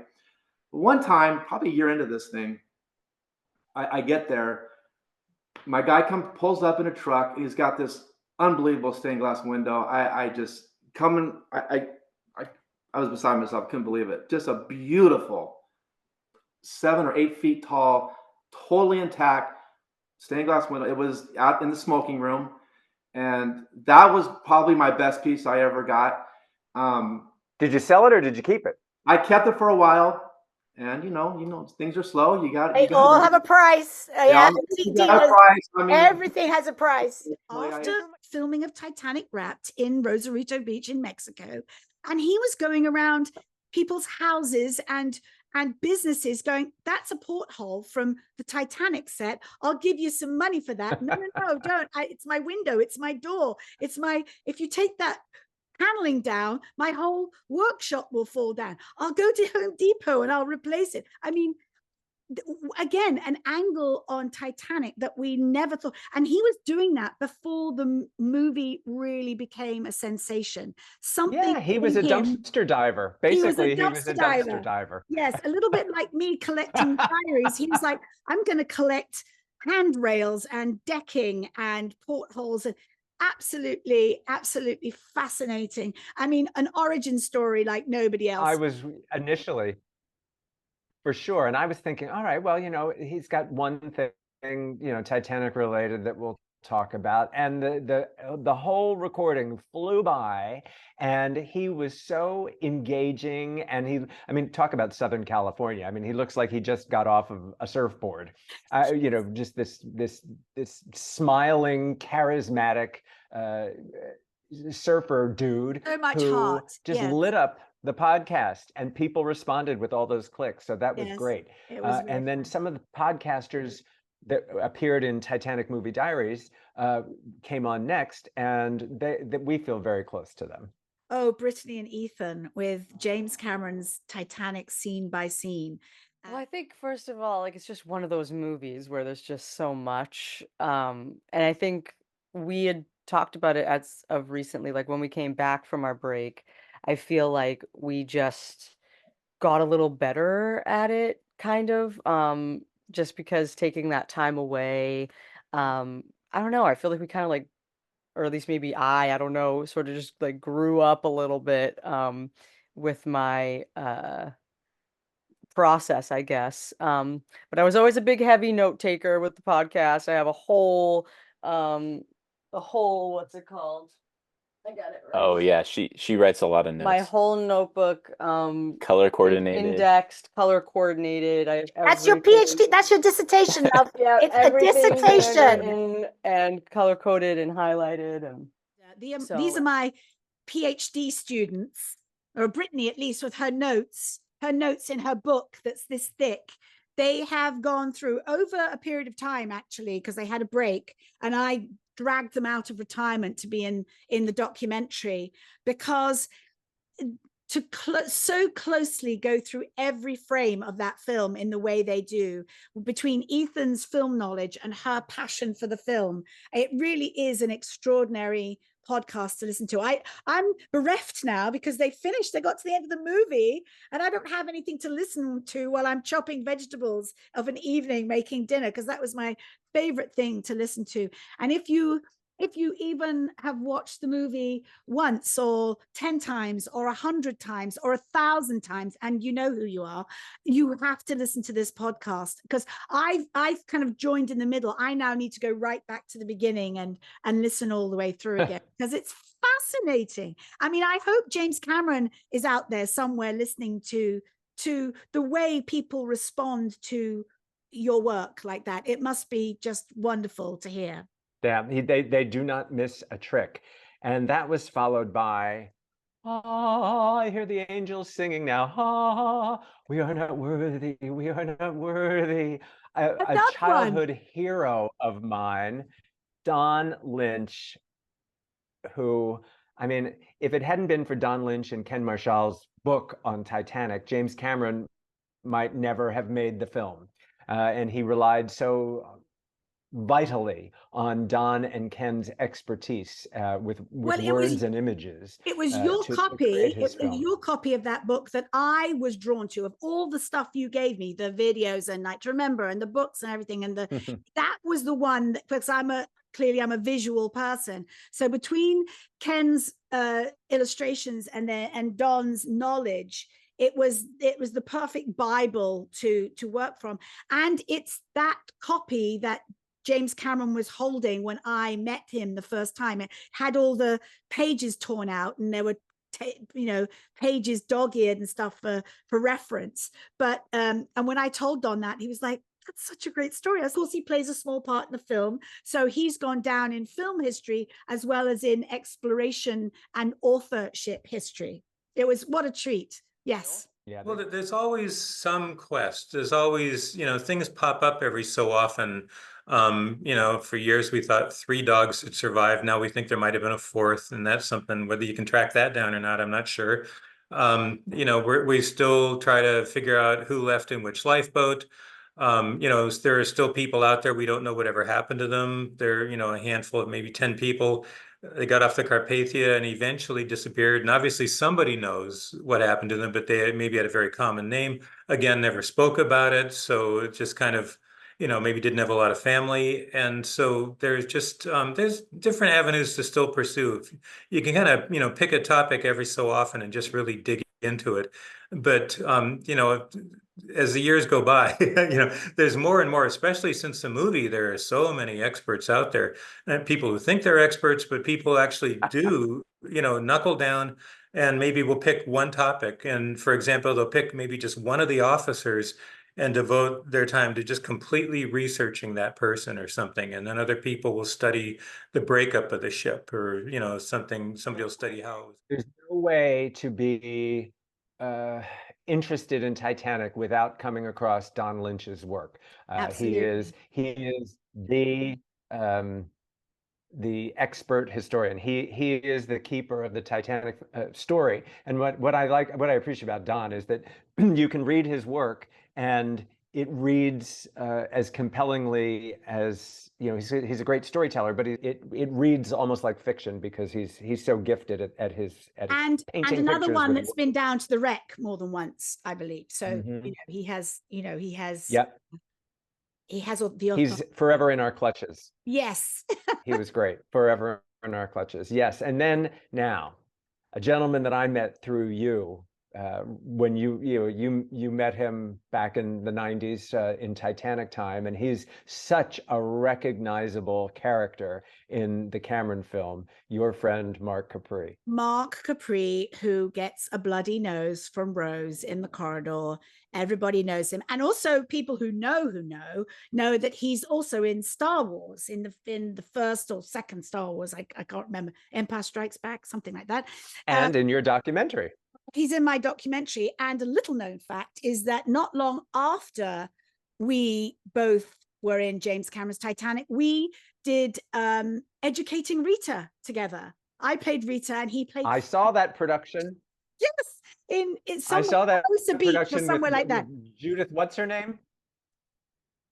One time, probably a year into this thing, I get there. My guy pulls up in a truck. He's got this unbelievable stained glass window. I just I was beside myself. Couldn't believe it. Just a beautiful 7 or 8 feet tall, totally intact stained glass window. It was out in the smoking room, and that was probably my best piece I ever got. Did you sell it or did you keep it? I kept it for a while. And you know, things are slow. They all have a price. Yeah, everything has a price. After filming of Titanic wrapped in Rosarito Beach in Mexico, and he was going around people's houses and businesses going, that's a porthole from the Titanic set. I'll give you some money for that. No, don't. It's my window. It's my door. If you take that paneling down, my whole workshop will fall down. I'll go to Home Depot and I'll replace it. I mean, again, an angle on Titanic that we never thought. And he was doing that before the movie really became a sensation. He was a dumpster diver. Basically, he was a dumpster diver. Yes, a little bit like me collecting diaries. He was like, I'm going to collect handrails and decking and portholes and absolutely fascinating. I mean, an origin story like nobody else. I was initially, for sure, and I was thinking, all right, well, he's got one thing, Titanic related that we'll talk about, and the whole recording flew by, and he was so engaging, and talk about Southern California. I mean, he looks like he just got off of a surfboard. Just this smiling, charismatic surfer dude so much who heart. just lit up the podcast, and people responded with all those clicks. So that was great. It was and then some of the podcasters that appeared in Titanic Movie Diaries came on next, and we feel very close to them. Oh, Brittany and Ethan with James Cameron's Titanic scene by scene. Well, I think first of all, it's just one of those movies where there's just so much. And I think we had talked about it as of recently, like when we came back from our break, I feel like we just got a little better at it, kind of, just because taking that time away, I don't know, I feel like we kind of or at least maybe I don't know, sort of just grew up a little bit with my process, I guess. But I was always a big heavy note taker with the podcast. I have a whole what's it called? I got it right. Oh yeah, she writes a lot of notes. My whole notebook, color coordinated, indexed, color coordinated. That's your PhD. That's your dissertation. Yeah, it's a dissertation and color coded and highlighted. And these are my PhD students, or Brittany at least, with her notes in her book that's this thick. They have gone through over a period of time, actually, because they had a break, and I dragged them out of retirement to be in the documentary, because to so closely go through every frame of that film in the way they do, between Ethan's film knowledge and her passion for the film, it really is an extraordinary podcast to listen to. I'm bereft now because they got to the end of the movie, and I don't have anything to listen to while I'm chopping vegetables of an evening making dinner, because that was my favorite thing to listen to. And if you even have watched the movie once or 10 times or 100 times or 1,000 times, and you know who you are, you have to listen to this podcast, because I've kind of joined in the middle. I now need to go right back to the beginning and listen all the way through again, because it's fascinating. I mean, I hope James Cameron is out there somewhere listening to the way people respond to your work like that. It must be just wonderful to hear. Yeah, they do not miss a trick. And that was followed by, I hear the angels singing now. We are not worthy, we are not worthy. A childhood hero of mine, Don Lynch, who, I mean, if it hadn't been for Don Lynch and Ken Marshall's book on Titanic, James Cameron might never have made the film. And he relied so vitally on Don and Ken's expertise with Well, words and images. It was your to copy. create his It was film. your copy of that book that I was drawn to. Of all the stuff you gave me, the videos and Night to Remember and the books and everything, and that was the one that, because I'm a visual person. So between Ken's illustrations and Don's knowledge, it was the perfect Bible to work from. And it's that copy that James Cameron was holding when I met him the first time. It had all the pages torn out, and there were pages dog-eared and stuff for reference. But and when I told Don that, he was like, that's such a great story. Of course, he plays a small part in the film, so he's gone down in film history as well as in exploration and authorship history. It was, what a treat. Yes. Yeah. Well, there's always some quest. There's always, things pop up every so often. For years we thought 3 dogs had survived. Now we think there might have been a 4th, and that's something, whether you can track that down or not, I'm not sure. We still try to figure out who left in which lifeboat. There are still people out there, we don't know whatever happened to them. There, a handful of maybe 10 people. They got off the Carpathia and eventually disappeared. And obviously somebody knows what happened to them, but they maybe had a very common name. Again, never spoke about it. So it just kind of, maybe didn't have a lot of family. And so there's just, there's different avenues to still pursue. You can kind of, pick a topic every so often and just really dig into it. But, as the years go by, there's more and more, especially since the movie, there are so many experts out there, and people who think they're experts, but people actually do, knuckle down and maybe will pick one topic. And for example, they'll pick maybe just one of the officers and devote their time to just completely researching that person or something. And then other people will study the breakup of the ship, or, somebody will study how. There's no way to be interested in Titanic without coming across Don Lynch's work. He is the expert historian. He is the keeper of the Titanic story. And what I appreciate about Don is that you can read his work and it reads as compellingly as, he's a great storyteller, but it reads almost like fiction because he's so gifted at his and painting another pictures one with that's been down to the wreck more than once, I believe. So he has Yep. He has all the. He's forever in our clutches. Yes. He was great. Forever in our clutches. Yes. And then now, a gentleman that I met through you, when you met him back in the 90s in Titanic time, and he's such a recognizable character in the Cameron film, your friend Mark Capri. Mark Capri, who gets a bloody nose from Rose in the corridor. Everybody knows him, and also people who know that he's also in Star Wars, in the first or second Star Wars. I can't remember. Empire Strikes Back, something like that. And in your documentary. He's in my documentary. And a little known fact is that not long after we both were in James Cameron's Titanic, we did Educating Rita together. I played Rita and he played. I saw that production. Yes, I saw that production somewhere like that. Judith, what's her name?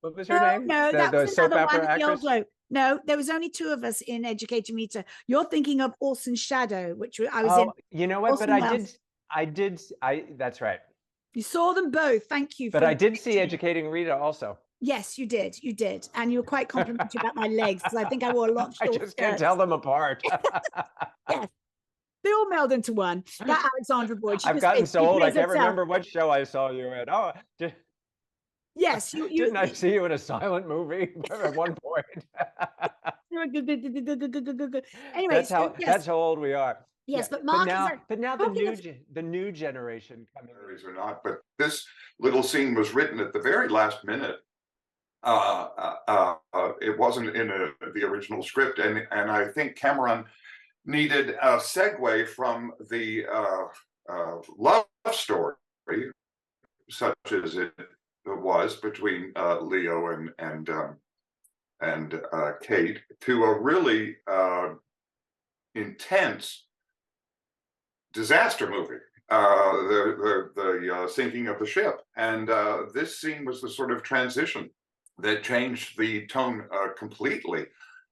What was her name? No, that was soap another opera one. The old actress? bloke. No, there was only 2 of us in Educating Rita. You're thinking of Orson Shadow, which I was in. You know what? Orson But Welles. that's right. You saw them both. Thank you. But I did see Educating Rita also. Yes, you did. You did. And you were quite complimentary about my legs because I think I wore a lot of I short just can't skirts. tell them apart. Yes. They all meld into one. That Alexandra Boyd. I've gotten so old, I can't remember what show I saw you in. Oh, yes. Didn't I see you in a silent movie at one point? Anyway, that's how old we are. Yes, but Mark but now the new generation coming or not, but this little scene was written at the very last minute. It wasn't in the original script, and I think Cameron needed a segue from the love story, such as it was between Leo and Kate, to a really intense disaster movie, the sinking of the ship. And this scene was the sort of transition that changed the tone completely.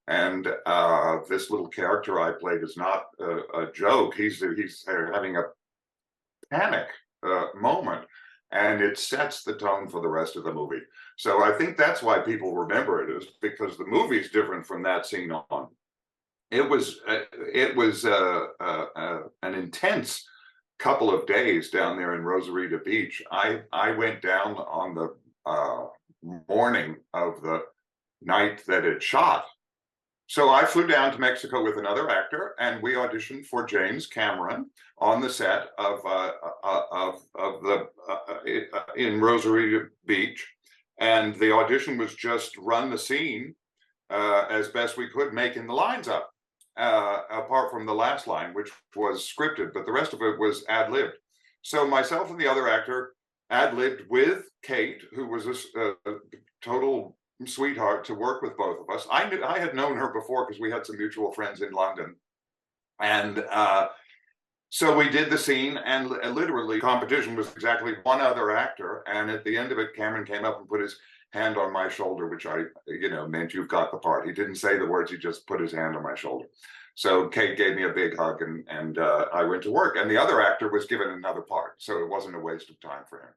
And this little character I played is not a joke. He's having a panic moment, and it sets the tone for the rest of the movie. So I think that's why people remember it, is because the movie's different from that scene on. It was an intense couple of days down there in Rosarita Beach. I went down on the morning of the night that it shot. So I flew down to Mexico with another actor, and we auditioned for James Cameron on the set of in Rosarita Beach, and the audition was just run the scene as best we could, making the lines up, apart from the last line, which was scripted, but the rest of it was ad-libbed. So myself and the other actor ad-libbed with Kate, who was a total sweetheart to work with both of us. I had known her before because we had some mutual friends in London. And so we did the scene, and literally competition was exactly one other actor. And at the end of it, Cameron came up and put his hand on my shoulder, which meant you've got the part. He didn't say the words, he just put his hand on my shoulder. So Kate gave me a big hug, and I went to work. And the other actor was given another part, so it wasn't a waste of time for him.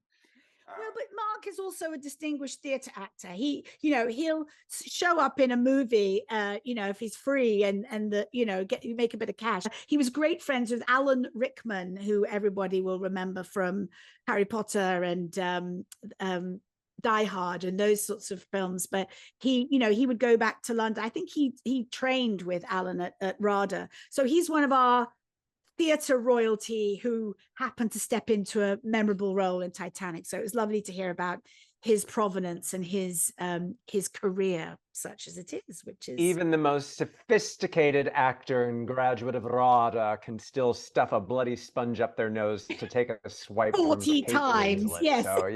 Well, but Mark is also a distinguished theatre actor. He'll show up in a movie, if he's free and make a bit of cash. He was great friends with Alan Rickman, who everybody will remember from Harry Potter and Die Hard and those sorts of films. But he would go back to London. I think he trained with Alan at RADA. So he's one of our theatre royalty who happened to step into a memorable role in Titanic. So it was lovely to hear about his provenance and his career, such as it is, which is... Even the most sophisticated actor and graduate of RADA can still stuff a bloody sponge up their nose to take a swipe 40 times, yes. So,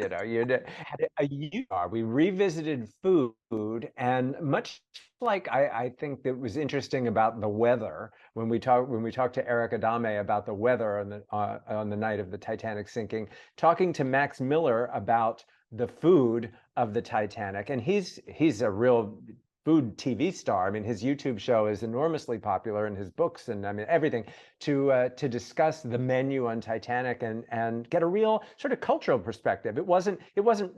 we revisited food, and much like I think that was interesting about the weather, when we talked to Erick Adame about the weather on the night of the Titanic sinking, talking to Max Miller about the food of the Titanic, and he's a real food TV star. I mean, his YouTube show is enormously popular, and his books, and I mean everything, to discuss the menu on Titanic and get a real sort of cultural perspective. It wasn't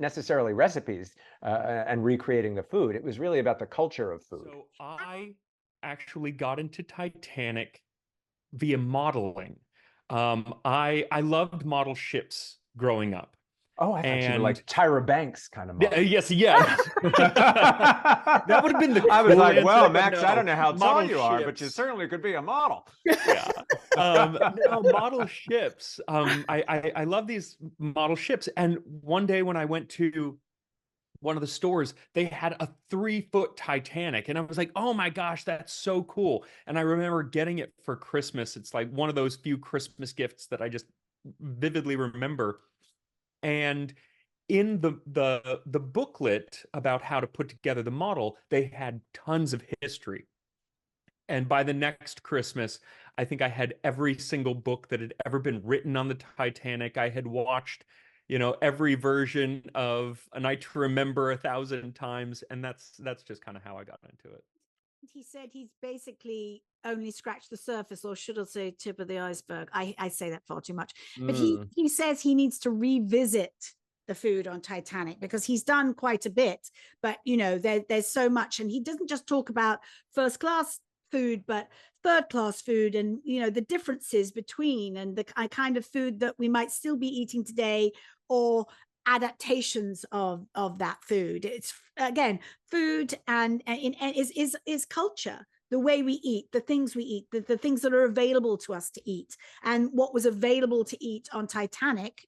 necessarily recipes and recreating the food. It was really about the culture of food. So I actually got into Titanic via modeling. I loved model ships growing up. Oh, I thought you were like Tyra Banks kind of model. Yes. That would have been the. I was like, well, Max, no. I don't know how tall you are, ships. but you certainly could be a model. Yeah. No, model ships. I love these model ships. And one day when I went to one of the stores, they had a 3-foot Titanic, and I was like, oh my gosh, that's so cool. And I remember getting it for Christmas. It's like one of those few Christmas gifts that I just vividly remember. And in the booklet about how to put together the model, they had tons of history. And by the next Christmas, I think I had every single book that had ever been written on the Titanic. I had watched, every version of A Night to Remember 1,000 times. And that's just kind of how I got into it. He said he's basically only scratched the surface, or should I say tip of the iceberg. I say that far too much. But he says he needs to revisit the food on Titanic because he's done quite a bit. But, there's so much. And he doesn't just talk about first class food, but third class food and, the differences between and the kind of food that we might still be eating today, or adaptations of that food. It's again, food and is culture. The way we eat, the things we eat, the things that are available to us to eat, and what was available to eat on Titanic,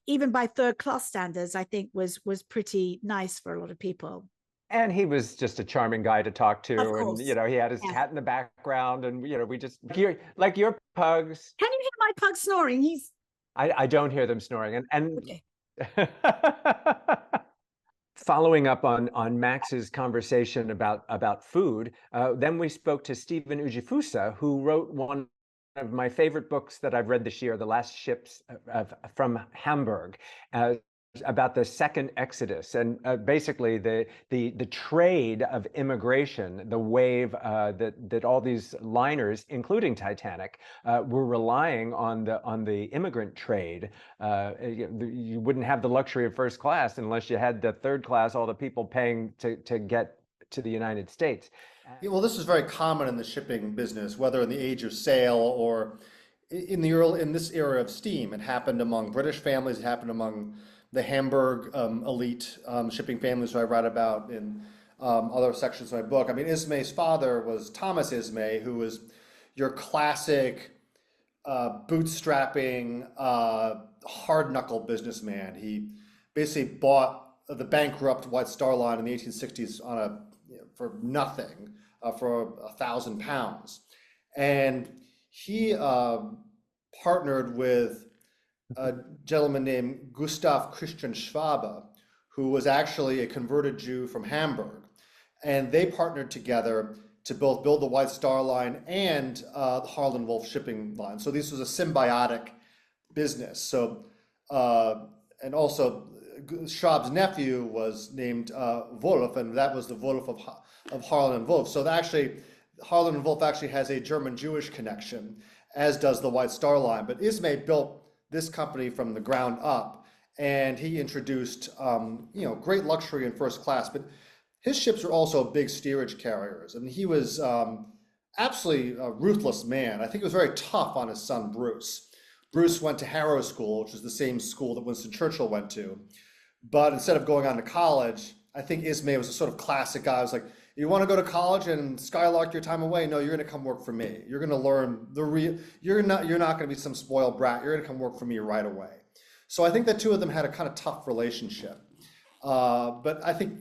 even by third class standards, I think was pretty nice for a lot of people. And he was just a charming guy to talk to, and he had his cat in the background, and we just like your pugs. Can you hear my pug snoring? I don't hear them snoring, and. Okay. Following up on Max's conversation about food, then we spoke to Steven Ujifusa, who wrote one of my favorite books that I've read this year, The Last Ships from Hamburg. about the second exodus, and basically the trade of immigration, the wave that all these liners, including Titanic, were relying on the immigrant trade. You wouldn't have the luxury of first class unless you had the third class, all the people paying to get to the United States. Yeah, well, this is very common in the shipping business, whether in the age of sail or in this era of steam. It happened among British families. It happened among the Hamburg elite shipping families who I write about in other sections of my book. I mean, Ismay's father was Thomas Ismay, who was your classic bootstrapping, hard-knuckle businessman. He basically bought the bankrupt White Star Line in the 1860s for nothing, for £1,000, and he partnered with a gentleman named Gustav Christian Schwabe, who was actually a converted Jew from Hamburg. And they partnered together to both build the White Star Line and the Harland Wolff shipping line. So this was a symbiotic business. So, and also Schwabe's nephew was named Wolff, and that was the Wolff of Harland Wolff. So actually, Harland Wolff actually has a German-Jewish connection, as does the White Star Line. But Ismay built this company from the ground up, and he introduced great luxury in first class, but his ships were also big steerage carriers. I mean, he was absolutely a ruthless man. I think he was very tough on his son Bruce. Bruce went to Harrow School, which is the same school that Winston Churchill went to, but instead of going on to college, I think Ismay was a sort of classic guy. I was like, you want to go to college and skylark your time away? No, you're going to come work for me. You're going to learn the real. You're not going to be some spoiled brat. You're going to come work for me right away. So I think the two of them had a kind of tough relationship. But I think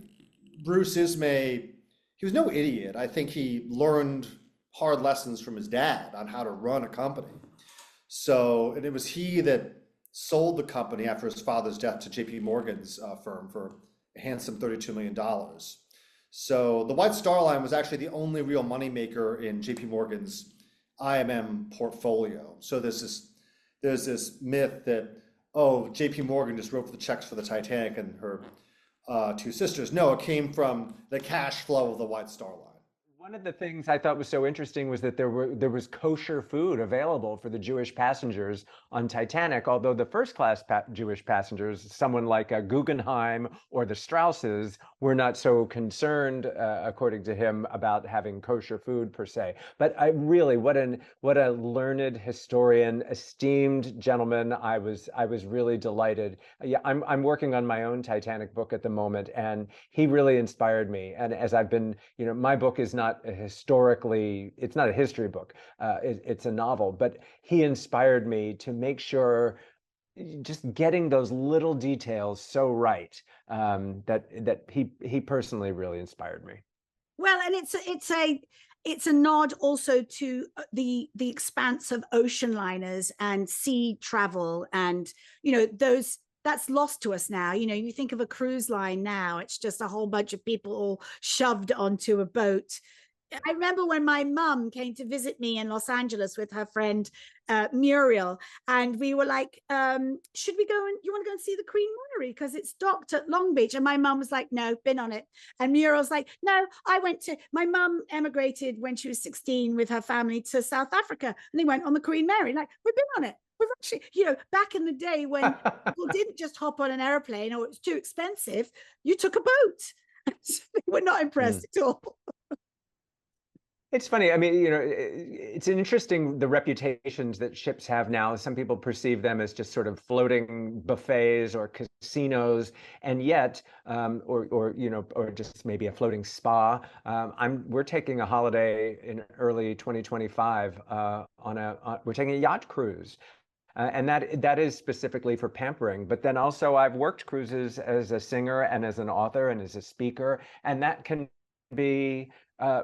Bruce Ismay, he was no idiot. I think he learned hard lessons from his dad on how to run a company. So, and it was he that sold the company after his father's death to J.P. Morgan's firm for a handsome $32 million. So the White Star Line was actually the only real moneymaker in J.P. Morgan's IMM portfolio. So there's this myth that, oh, J.P. Morgan just wrote the checks for the Titanic and her two sisters. No, it came from the cash flow of the White Star Line. One of the things I thought was so interesting was that there was kosher food available for the Jewish passengers on Titanic, although the first class Jewish passengers, someone like Guggenheim or the Strausses, were not so concerned, according to him, about having kosher food per se. But I really, what a learned historian, esteemed gentleman. I was really delighted. Yeah, I'm working on my own Titanic book at the moment, and he really inspired me. And as I've been, my book is not it's not a history book. It's a novel, but he inspired me to make sure just getting those little details so right, that he personally really inspired me. Well, and it's a nod also to the expanse of ocean liners and sea travel, and that's lost to us now. You think of a cruise line now, it's just a whole bunch of people all shoved onto a boat. I remember when my mum came to visit me in Los Angeles with her friend Muriel, and we were like, should we go and you want to go and see the Queen Mary because it's docked at Long Beach? And my mum was like, no, been on it. And Muriel's like, no, my mum emigrated when she was 16 with her family to South Africa, and they went on the Queen Mary. Like, we've been on it. We've actually, back in the day when people didn't just hop on an airplane or it's too expensive, you took a boat. They were not impressed at all. It's funny. I mean, it's interesting, the reputations that ships have now. Some people perceive them as just sort of floating buffets or casinos, and yet, or just maybe a floating spa. We're taking a holiday in early 2025 we're taking a yacht cruise. And that is specifically for pampering. But then also I've worked cruises as a singer and as an author and as a speaker, and that can be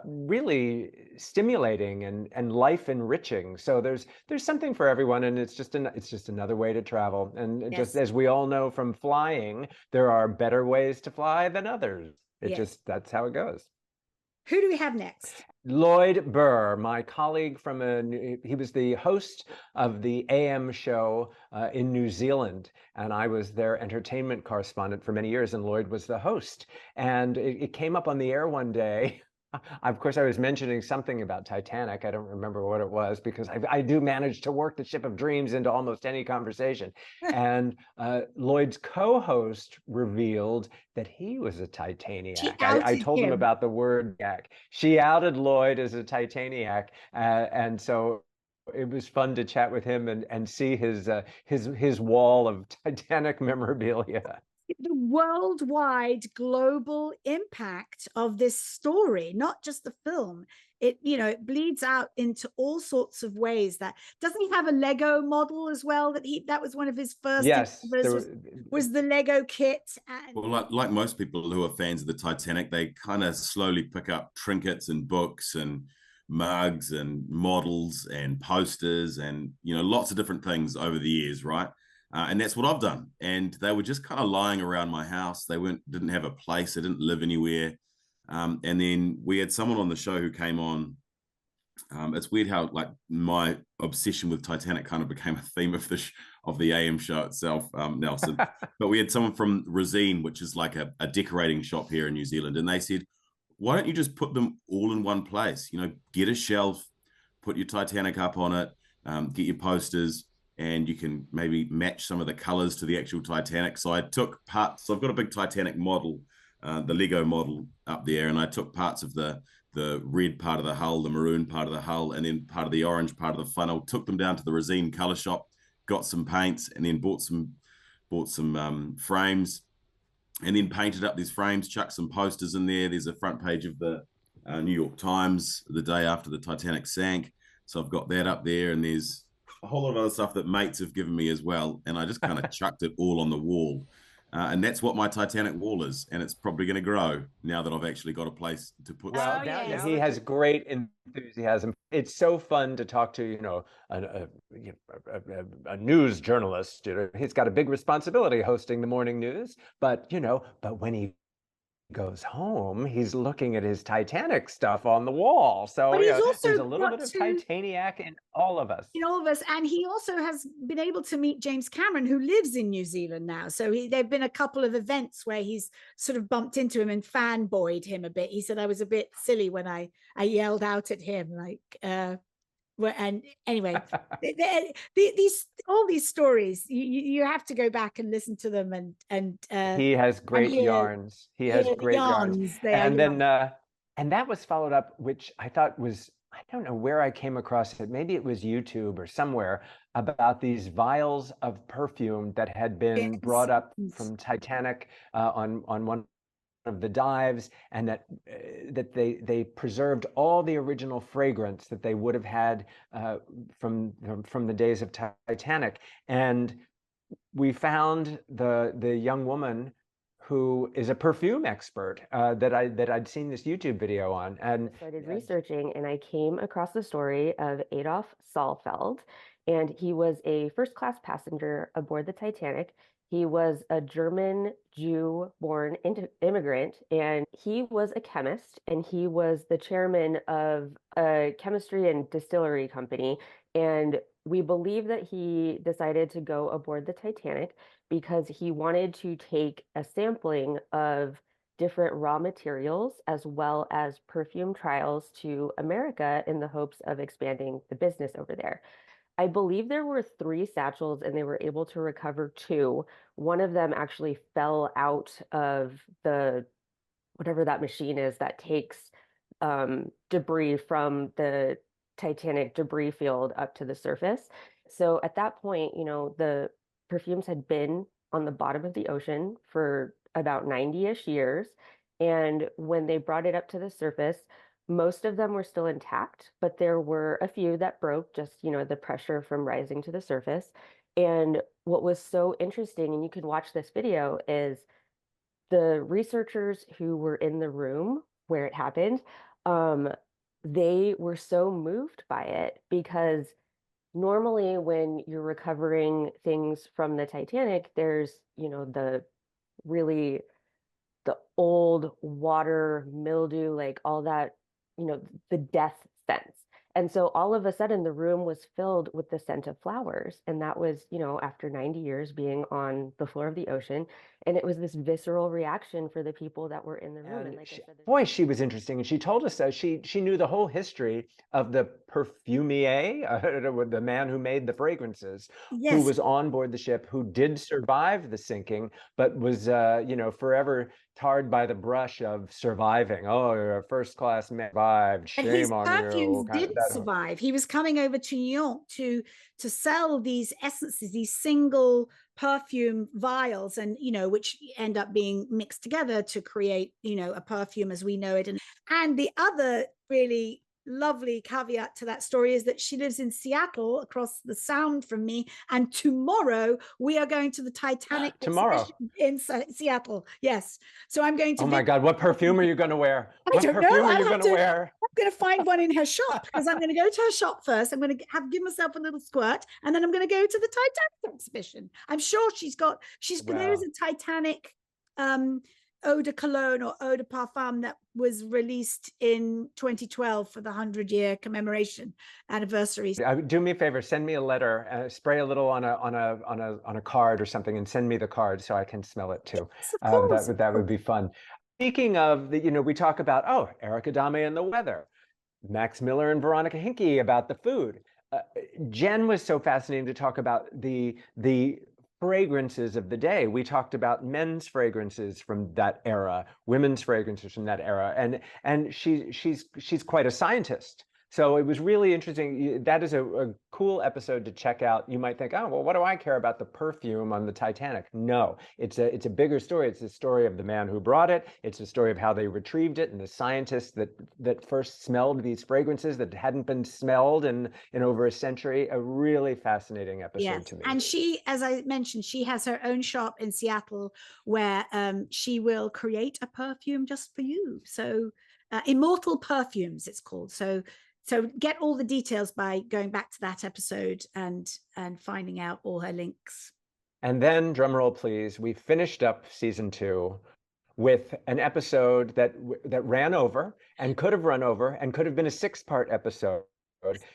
really stimulating and life enriching. So there's something for everyone, and it's just another way to travel. And Yes. just as we all know from flying, there are better ways to fly than others. Yes. That's how it goes. Who do we have next? Lloyd Burr, my colleague from he was the host of the AM show in New Zealand, and I was their entertainment correspondent for many years, and Lloyd was the host. And it came up on the air one day. Of course, I was mentioning something about Titanic. I don't remember what it was because I do manage to work the Ship of Dreams into almost any conversation. And Lloyd's co-host revealed that he was a Titaniac. I told him about the word yak. She outed Lloyd as a Titaniac, and so it was fun to chat with him and see his wall of Titanic memorabilia. The worldwide global impact of this story, not just the film. It, you know, it bleeds out into all sorts of ways. That doesn't he have a Lego model as well? That was one of his first endeavors, was the Lego kit. And well, like most people who are fans of the Titanic, they kind of slowly pick up trinkets and books and mugs and models and posters and, you know, lots of different things over the years, right? And that's what I've done. And they were just kind of lying around my house. They didn't have a place. They didn't live anywhere. And then we had someone on the show who came on. It's weird how like my obsession with Titanic kind of became a theme of the AM show itself, Nelson. But we had someone from Resine, which is like a decorating shop here in New Zealand. And they said, why don't you just put them all in one place? You know, get a shelf, put your Titanic up on it, get your posters, and you can maybe match some of the colors to the actual Titanic. So I took parts. So I've got a big Titanic model, the Lego model up there, and I took parts of the red part of the hull, the maroon part of the hull, and then part of the orange part of the funnel, took them down to the Resine color shop, got some paints, and then bought some frames, and then painted up these frames, chucked some posters in there. There's a front page of the New York Times the day after the Titanic sank. So I've got that up there, and there's a whole lot of other stuff that mates have given me as well. And I just kind of chucked it all on the wall. And that's what my Titanic wall is. And it's probably going to grow now that I've actually got a place to put stuff. Now he has great enthusiasm. It's so fun to talk to, you know, a news journalist. You know, he's got a big responsibility hosting the morning news, but when he goes home, he's looking at his Titanic stuff on the wall. So but he's also there's a little bit of Titaniac in all of us. In all of us. And he also has been able to meet James Cameron, who lives in New Zealand now. So there've been a couple of events where he's sort of bumped into him and fanboyed him a bit. He said I was a bit silly when I yelled out at him, like, and anyway, all these stories, you have to go back and listen to them, and he has great yarns. He has great yarns. And then and that was followed up, which I thought was, I don't know where I came across it. Maybe it was YouTube or somewhere, about these vials of perfume that had been brought up from Titanic on one of the dives, and that they preserved all the original fragrance that they would have had from the days of Titanic. And we found the young woman who is a perfume expert that I'd seen this YouTube video on, and started researching, and I came across the story of Adolf Saalfeld, and he was a first-class passenger aboard the Titanic. He was a German Jew-born immigrant, and he was a chemist, and he was the chairman of a chemistry and distillery company. And we believe that he decided to go aboard the Titanic because he wanted to take a sampling of different raw materials as well as perfume trials to America in the hopes of expanding the business over there. I believe there were 3 satchels and they were able to recover 2. One of them actually fell out of whatever that machine is that takes debris from the Titanic debris field up to the surface. So at that point, the perfumes had been on the bottom of the ocean for about 90-ish years. And when they brought it up to the surface, most of them were still intact, but there were a few that broke, just, the pressure from rising to the surface. And what was so interesting, and you can watch this video, is the researchers who were in the room where it happened, they were so moved by it, because normally when you're recovering things from the Titanic, there's, the really the old water, mildew, like all that, the death sense. And so all of a sudden the room was filled with the scent of flowers. And that was, after 90 years being on the floor of the ocean. And it was this visceral reaction for the people that were in the room. And like I said, Boy, she was interesting. And she told us that she knew the whole history of the perfumier, the man who made the fragrances, who was on board the ship, who did survive the sinking, but was, forever tarred by the brush of surviving. Oh, you're a first-class man, survived. And his Shame on perfumes you. didn't survive. He was coming over to New York to sell these essences, these single perfume vials, and which end up being mixed together to create a perfume as we know it. And the other really lovely caveat to that story is that she lives in Seattle, across the sound from me, and tomorrow we are going to the Titanic tomorrow in Seattle. Yes, so I'm going to. Oh my God, what perfume are you going to wear? I don't know. What perfume are you going to wear? I'm going to find one in her shop, because I'm going to go to her shop first. I'm going to give myself a little squirt, and then I'm going to go to the Titanic exhibition. I'm sure there is a Titanic eau de cologne or eau de parfum that was released in 2012 for the 100-year commemoration anniversary. Do me a favor, send me a letter, spray a little on a card or something, and send me the card so I can smell it too. Yes, of course, that would be fun. Speaking of we talk about Erick Adame and the weather, Max Miller and Veronica Hinke about the food. Jen was so fascinating to talk about the fragrances of the day. We talked about men's fragrances from that era, women's fragrances from that era, and she's quite a scientist. So it was really interesting. That is a cool episode to check out. You might think, oh, well, what do I care about the perfume on the Titanic? No, it's a bigger story. It's the story of the man who brought it. It's the story of how they retrieved it, and the scientists that first smelled these fragrances that hadn't been smelled in over a century. A really fascinating episode to me. And she, as I mentioned, she has her own shop in Seattle where she will create a perfume just for you. So Immortal Perfumes, it's called. So get all the details by going back to that episode and finding out all her links. And then, drumroll please, we finished up season 2 with an episode that ran over and could have run over and could have been a 6-part episode,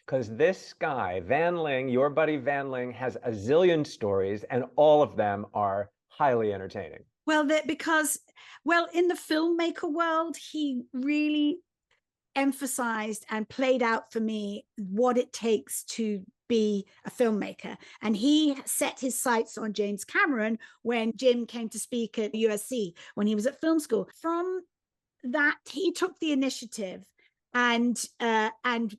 because this guy, Van Ling, your buddy Van Ling, has a zillion stories, and all of them are highly entertaining. Well, because in the filmmaker world, he really emphasized and played out for me what it takes to be a filmmaker. And he set his sights on James Cameron when Jim came to speak at USC when he was at film school. From that, he took the initiative and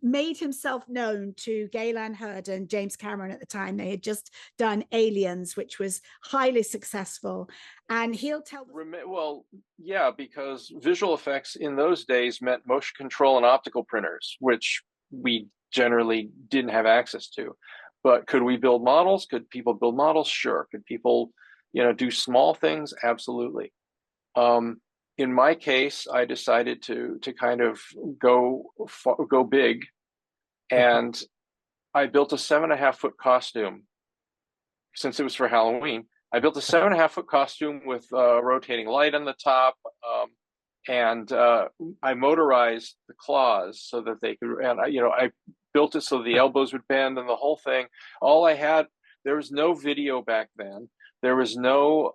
made himself known to Galen Hurd and James Cameron at the time. They had just done Aliens, which was highly successful. And he'll tell. Well, yeah, because visual effects in those days meant motion control and optical printers, which we generally didn't have access to. But could we build models? Could people build models? Sure. Could people, do small things? Absolutely. In my case, I decided to kind of go big, and I built a 7.5-foot costume. Since it was for Halloween, I built a 7.5-foot costume with rotating light on the top, and I motorized the claws so that they could. And I built it so the elbows would bend and the whole thing. All I had, there was no video back then. There was no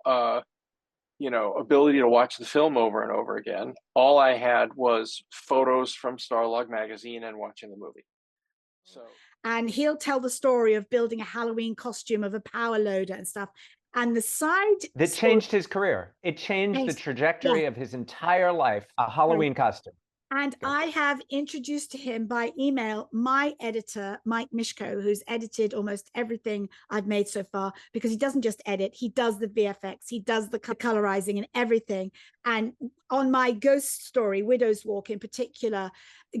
ability to watch the film over and over again. All I had was photos from Starlog magazine and watching the movie. And he'll tell the story of building a Halloween costume of a power loader and stuff. And the side that changed his career. It changed the trajectory of his entire life. A Halloween costume. And I have introduced to him by email my editor, Mike Mishko, who's edited almost everything I've made so far, because he doesn't just edit, he does the VFX, he does the colorizing and everything. And on my ghost story, Widow's Walk in particular,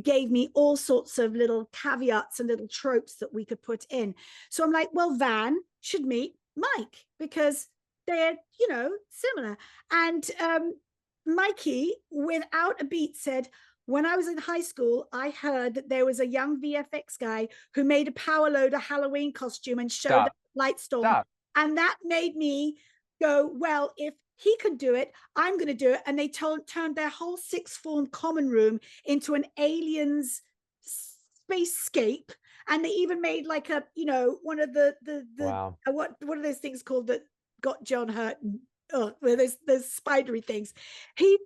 gave me all sorts of little caveats and little tropes that we could put in. So I'm like, well, Van should meet Mike because they're, similar. And Mikey, without a beat, said, when I was in high school, I heard that there was a young VFX guy who made a power loader Halloween costume and showed up at Lightstorm. And that made me go, well, if he could do it, I'm going to do it. And they turned their whole sixth form common room into an aliens spacescape. And they even made like a, you know, one of the Wow. what are those things called that got John hurt? Where those spidery things. He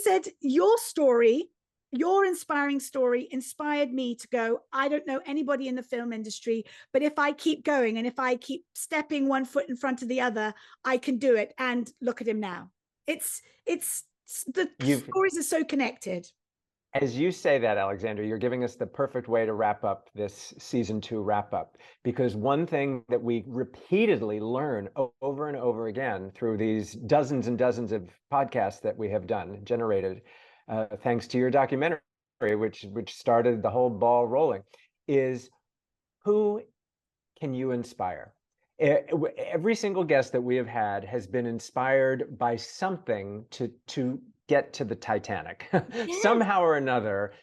said, your story, your inspiring story inspired me to go, I don't know anybody in the film industry, but if I keep going and if I keep stepping one foot in front of the other, I can do it. And look at him now. It's the stories are so connected. As you say that, Alexandra, you're giving us the perfect way to wrap up this season 2 wrap up, because one thing that we repeatedly learn over and over again through these dozens and dozens of podcasts that we have generated, thanks to your documentary, which started the whole ball rolling, is who can you inspire? Every single guest that we have had has been inspired by something to get to the Titanic. Somehow or another,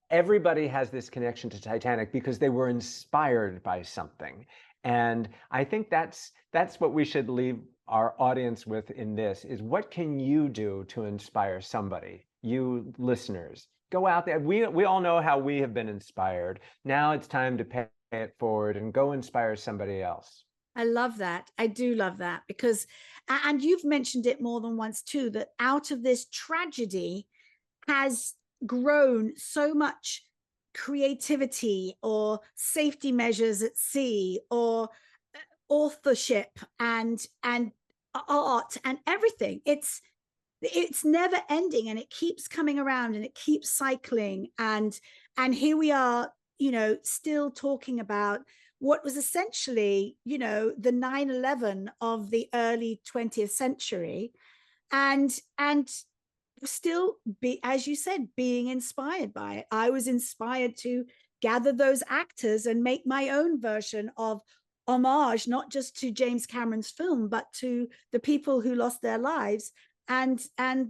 everybody has this connection to Titanic because they were inspired by something. And I think that's what we should leave our audience with in this, is what can you do to inspire somebody? You listeners, go out there. We all know how we have been inspired. Now it's time to pay it forward and go inspire somebody else. I love that. I do love that, because, and you've mentioned it more than once too, that out of this tragedy has grown so much creativity or safety measures at sea or authorship and art and everything. It's never ending, and it keeps coming around and it keeps cycling. And here we are, you know, still talking about what was essentially, you know, the 9/11 of the early 20th century, and still be, as you said, being inspired by it. I was inspired to gather those actors and make my own version of homage, not just to James Cameron's film, but to the people who lost their lives and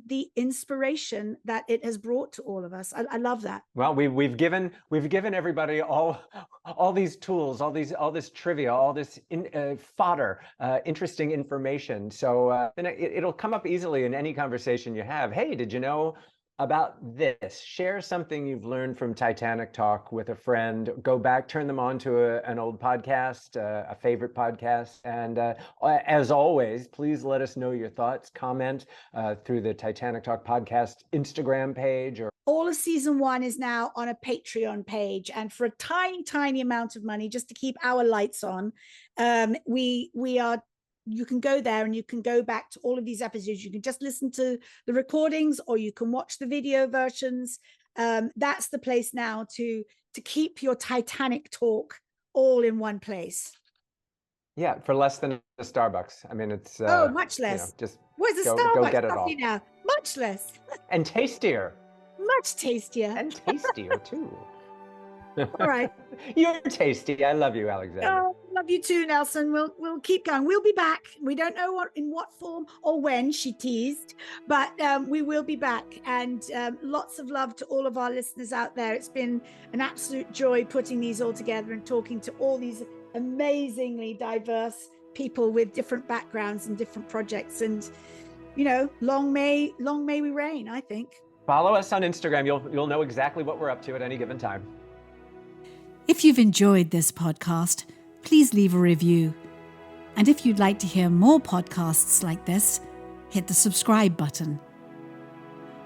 the inspiration that it has brought to all of us. I love that. Well, we've given everybody all these tools, all this trivia, all this fodder, interesting information. So then it'll come up easily in any conversation you have. Hey, did you know about this? Share something you've learned from Titanic Talk with a friend. Go back, turn them on to an old podcast, a favorite podcast. And as always, please let us know your thoughts. Comment through the Titanic Talk podcast Instagram page. Or all of season 1 is now on a Patreon page, and for a tiny amount of money, just to keep our lights on, we are. You can go there and you can go back to all of these episodes. You can just listen to the recordings, or you can watch the video versions. That's the place now to keep your Titanic talk all in one place. Yeah, for less than a Starbucks. I mean, it's much less. You know, just where's the go Starbucks get it all. coffee now? Much less. And tastier. Much tastier. And tastier too. All right. You're tasty. I love you, Alexandra. Oh, love you too, Nelson. We'll keep going. We'll be back. We don't know in what form or when, she teased, but we will be back. And lots of love to all of our listeners out there. It's been an absolute joy putting these all together and talking to all these amazingly diverse people with different backgrounds and different projects. And, you know, long may we reign, I think. Follow us on Instagram. You'll know exactly what we're up to at any given time. If you've enjoyed this podcast, please leave a review. And if you'd like to hear more podcasts like this, hit the subscribe button.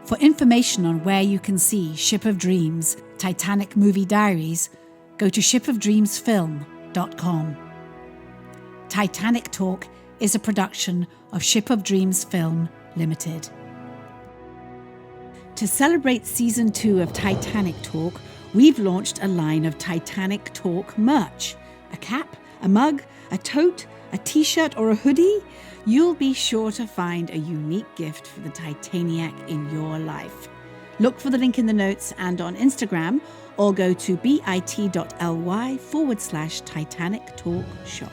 For information on where you can see Ship of Dreams, Titanic Movie Diaries, go to shipofdreamsfilm.com. Titanic Talk is a production of Ship of Dreams Film Limited. To celebrate Season 2 of Titanic Talk, we've launched a line of Titanic Talk merch. A cap, a mug, a tote, a t-shirt or a hoodie. You'll be sure to find a unique gift for the Titaniac in your life. Look for the link in the notes and on Instagram, or go to bit.ly/Titanic Talk Shop.